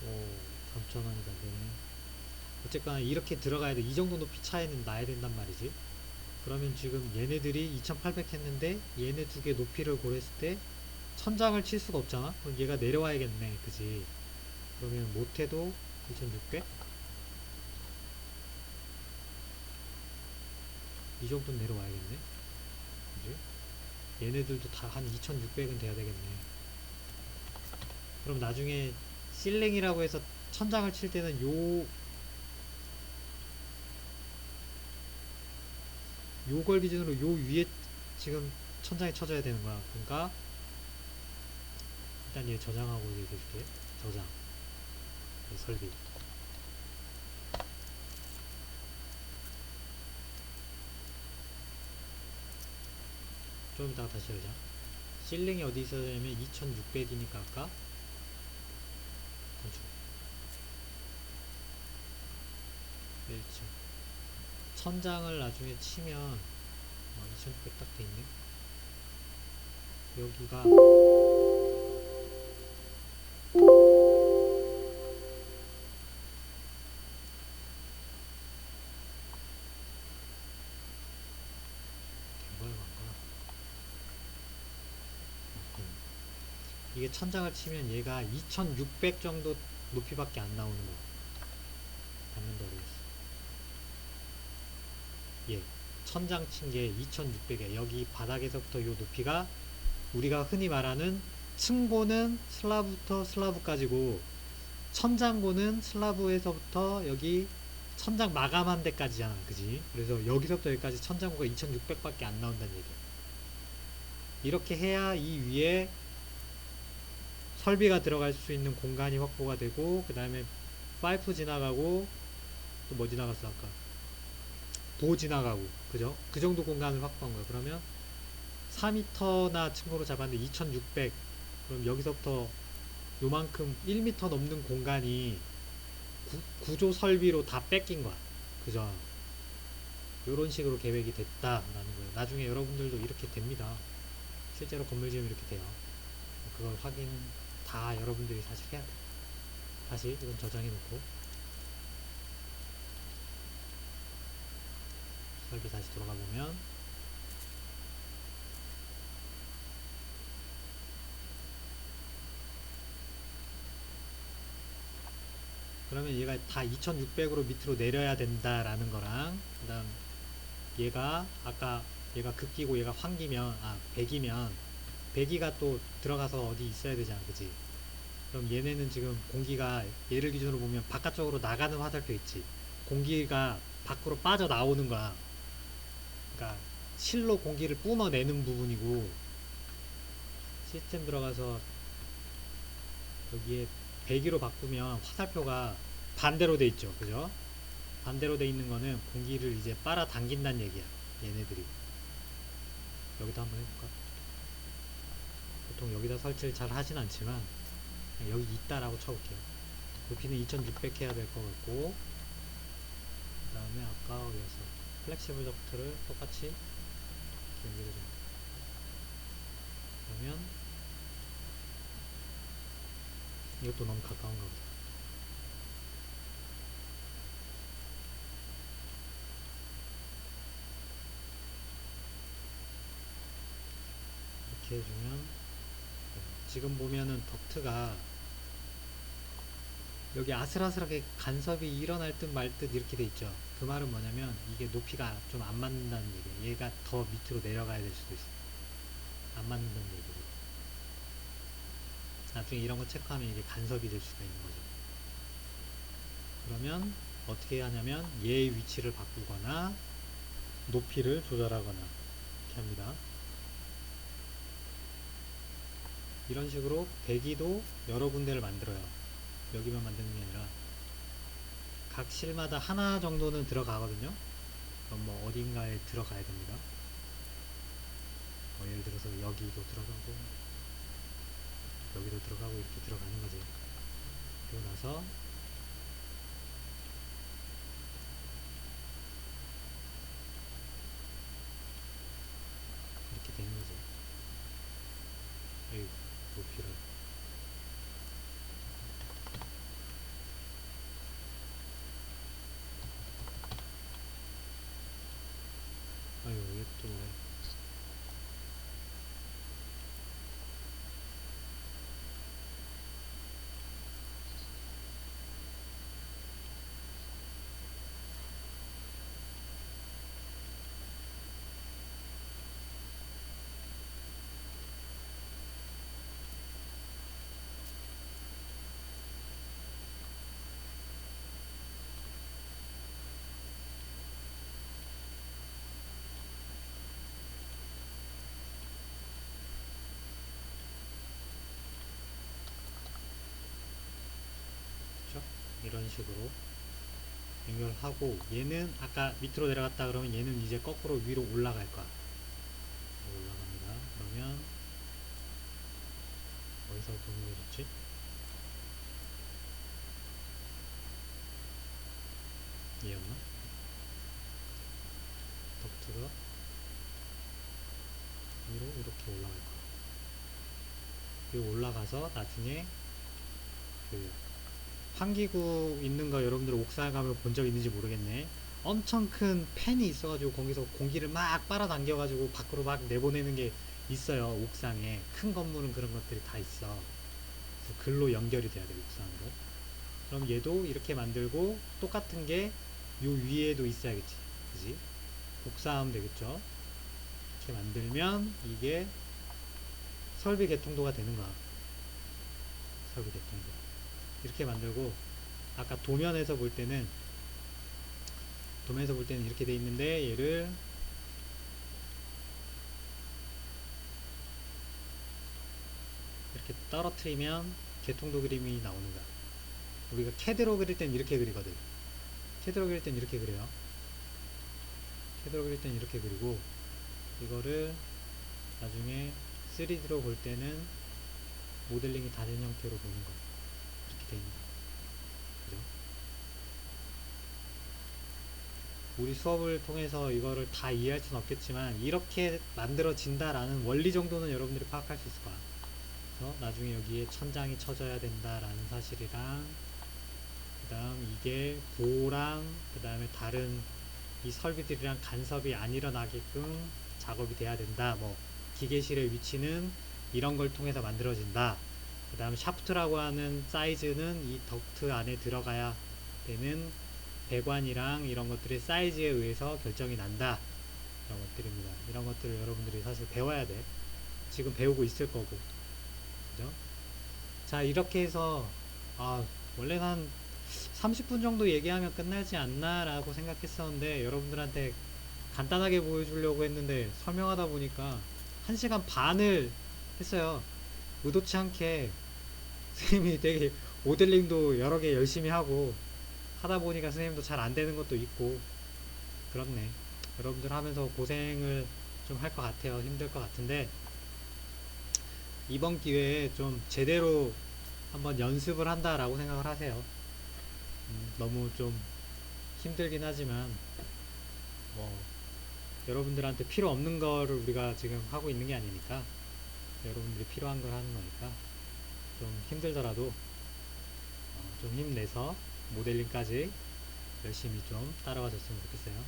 Speaker 1: 오, 3000원이다 되네. 어쨌거나 이렇게 들어가야 돼. 이 정도 높이 차이는 나야 된단 말이지. 그러면 지금 얘네들이 2800 했는데 얘네 두 개 높이를 고렸을 때 천장을 칠 수가 없잖아. 그럼 얘가 내려와야겠네. 그지? 그러면 못해도 2600? 이 정도는 내려와야겠네. 그지? 얘네들도 다 한 2600은 돼야 되겠네. 그럼 나중에 실링이라고 해서 천장을 칠 때는 요걸 기준으로 요 위에 지금 천장이 쳐져야 되는 거야. 그러니까 일단 얘 저장하고 얘기해줄게. 저장. 설비. 좀 이따가 다시 열자. 실링이 어디 있어야 되냐면 2600이니까 아까 건축 1층 천장을 나중에 치면 2600 딱 돼있네. 여기가 이게 천장을 치면 얘가 2600 정도 높이밖에 안 나오는 거. 단면도로였어. 예. 천장 친 게 2600이야. 여기 바닥에서부터 요 높이가 우리가 흔히 말하는 층고는 슬라브부터 슬라브까지고 천장고는 슬라브에서부터 여기 천장 마감한 데까지잖아. 그지? 그래서 여기서부터 여기까지 천장고가 2600밖에 안 나온다는 얘기야. 이렇게 해야 이 위에 설비가 들어갈 수 있는 공간이 확보가 되고, 그 다음에 파이프 지나가고, 또 뭐 지나갔어 아까? 도 지나가고, 그죠? 그 정도 공간을 확보한 거야. 그러면 4m나 층고로 잡았는데 2600, 그럼 여기서부터 요만큼 1m 넘는 공간이 구조 설비로 다 뺏긴 거야. 그죠? 요런 식으로 계획이 됐다라는 거예요. 나중에 여러분들도 이렇게 됩니다. 실제로 건물 지으면 이렇게 돼요. 그걸 확인 다 여러분들이 사실 해야 돼. 다시 이건 저장해 놓고 설계 다시 돌아가 보면 그러면 얘가 다 2600으로 밑으로 내려야 된다라는 거랑, 그 다음 얘가 아까 얘가 극기고 얘가 환기면 100이면 100이가 또 들어가서 어디 있어야 되잖아. 그지? 그럼 얘네는 지금 공기가 얘를 기준으로 보면 바깥쪽으로 나가는 화살표 있지. 공기가 밖으로 빠져 나오는 거야. 그러니까 실로 공기를 뿜어내는 부분이고, 시스템 들어가서 여기에 배기로 바꾸면 화살표가 반대로 돼 있죠. 그죠? 반대로 돼 있는 거는 공기를 이제 빨아 당긴다는 얘기야. 얘네들이. 여기도 한번 해볼까? 보통 여기다 설치를 잘 하진 않지만 그냥 여기 있다라고 쳐볼게요. 높이는 2600 해야 될 것 같고, 그 다음에 아까 어디였어? 플렉시블 덕트를 똑같이 연결해줍니다. 그러면 이것도 너무 가까운가 보다. 이렇게 해주면 지금 보면은 덕트가 여기 아슬아슬하게 간섭이 일어날 듯 말 듯 이렇게 돼 있죠. 그 말은 뭐냐면 이게 높이가 좀 안 맞는다는 얘기예요. 얘가 더 밑으로 내려가야 될 수도 있어. 안 맞는다는 얘기고. 나중에 이런 거 체크하면 이게 간섭이 될 수가 있는 거죠. 그러면 어떻게 하냐면 얘의 위치를 바꾸거나 높이를 조절하거나 이렇게 합니다. 이런 식으로 배기도 여러 군데를 만들어요. 여기만 만드는 게 아니라 각 실마다 하나 정도는 들어가거든요. 그럼 뭐 어딘가에 들어가야 됩니다. 예를 들어서 여기도 들어가고 여기도 들어가고 이렇게 들어가는 거지. 그리고 나서 이렇게 되는 거죠. 여기 높이를 아유 이게 또 왜 그렇죠? 이런 식으로 연결하고 얘는 아까 밑으로 내려갔다 그러면 얘는 이제 거꾸로 위로 올라갈 거야. 올라갑니다. 그러면 어디서 동일해졌지? 얘였나? 덕트가 위로 이렇게 올라갈 거야. 그리고 올라가서 나중에 그 환기구 있는 거 여러분들 옥상에 가면 본 적 있는지 모르겠네. 엄청 큰 팬이 있어가지고 거기서 공기를 막 빨아당겨가지고 밖으로 막 내보내는 게 있어요. 옥상에 큰 건물은 그런 것들이 다 있어. 그래서 글로 연결이 돼야 돼, 옥상으로. 그럼 얘도 이렇게 만들고 똑같은 게 요 위에도 있어야겠지, 그지? 복사하면 되겠죠. 이렇게 만들면 이게 설비 개통도가 되는 거야. 설비 개통도 이렇게 만들고, 아까 도면에서 볼 때는 이렇게 돼 있는데, 얘를 이렇게 떨어뜨리면 개통도 그림이 나오는 거야. 우리가 캐드로 그릴 땐 이렇게 그리거든. 캐드로 그릴 땐 이렇게 그려요. 캐드로 그릴 땐 이렇게 그리고, 이거를 나중에 3D로 볼 때는 모델링이 다 된 형태로 보는 거야. 이렇게 돼 있는 거야. 그죠? 우리 수업을 통해서 이거를 다 이해할 수는 없겠지만, 이렇게 만들어진다라는 원리 정도는 여러분들이 파악할 수 있을 거야. 그래서 나중에 여기에 천장이 쳐져야 된다라는 사실이랑, 그 다음 이게 보랑, 그 다음에 다른 이 설비들이랑 간섭이 안 일어나게끔 작업이 돼야 된다. 뭐 기계실의 위치는 이런 걸 통해서 만들어진다. 그 다음 샤프트라고 하는 사이즈는 이 덕트 안에 들어가야 되는 배관이랑 이런 것들의 사이즈에 의해서 결정이 난다. 이런 것들입니다. 이런 것들을 여러분들이 사실 배워야 돼. 지금 배우고 있을 거고. 그죠? 자, 이렇게 해서 원래는 한 30분 정도 얘기하면 끝나지 않나 라고 생각했었는데, 여러분들한테 간단하게 보여주려고 했는데 설명하다 보니까 1시간 반을 했어요. 의도치 않게 선생님이 되게 모델링도 여러 개 열심히 하고 하다 보니까 선생님도 잘 안 되는 것도 있고 그렇네. 여러분들 하면서 고생을 좀 할 것 같아요. 힘들 것 같은데, 이번 기회에 좀 제대로 한번 연습을 한다라고 생각을 하세요. 너무 좀 힘들긴 하지만 뭐 여러분들한테 필요 없는 거를 우리가 지금 하고 있는 게 아니니까, 여러분들이 필요한 걸 하는 거니까 좀 힘들더라도 좀 힘내서 모델링까지 열심히 좀 따라와 줬으면 좋겠어요.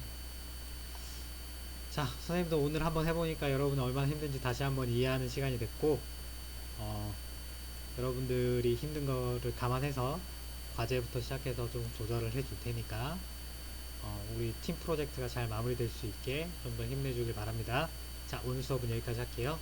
Speaker 1: 자, 선생님도 오늘 한번 해보니까 여러분 얼마나 힘든지 다시 한번 이해하는 시간이 됐고, 어, 여러분들이 힘든 거를 감안해서 과제부터 시작해서 좀 조절을 해줄 테니까 우리 팀 프로젝트가 잘 마무리될 수 있게 좀 더 힘내주길 바랍니다. 자, 오늘 수업은 여기까지 할게요.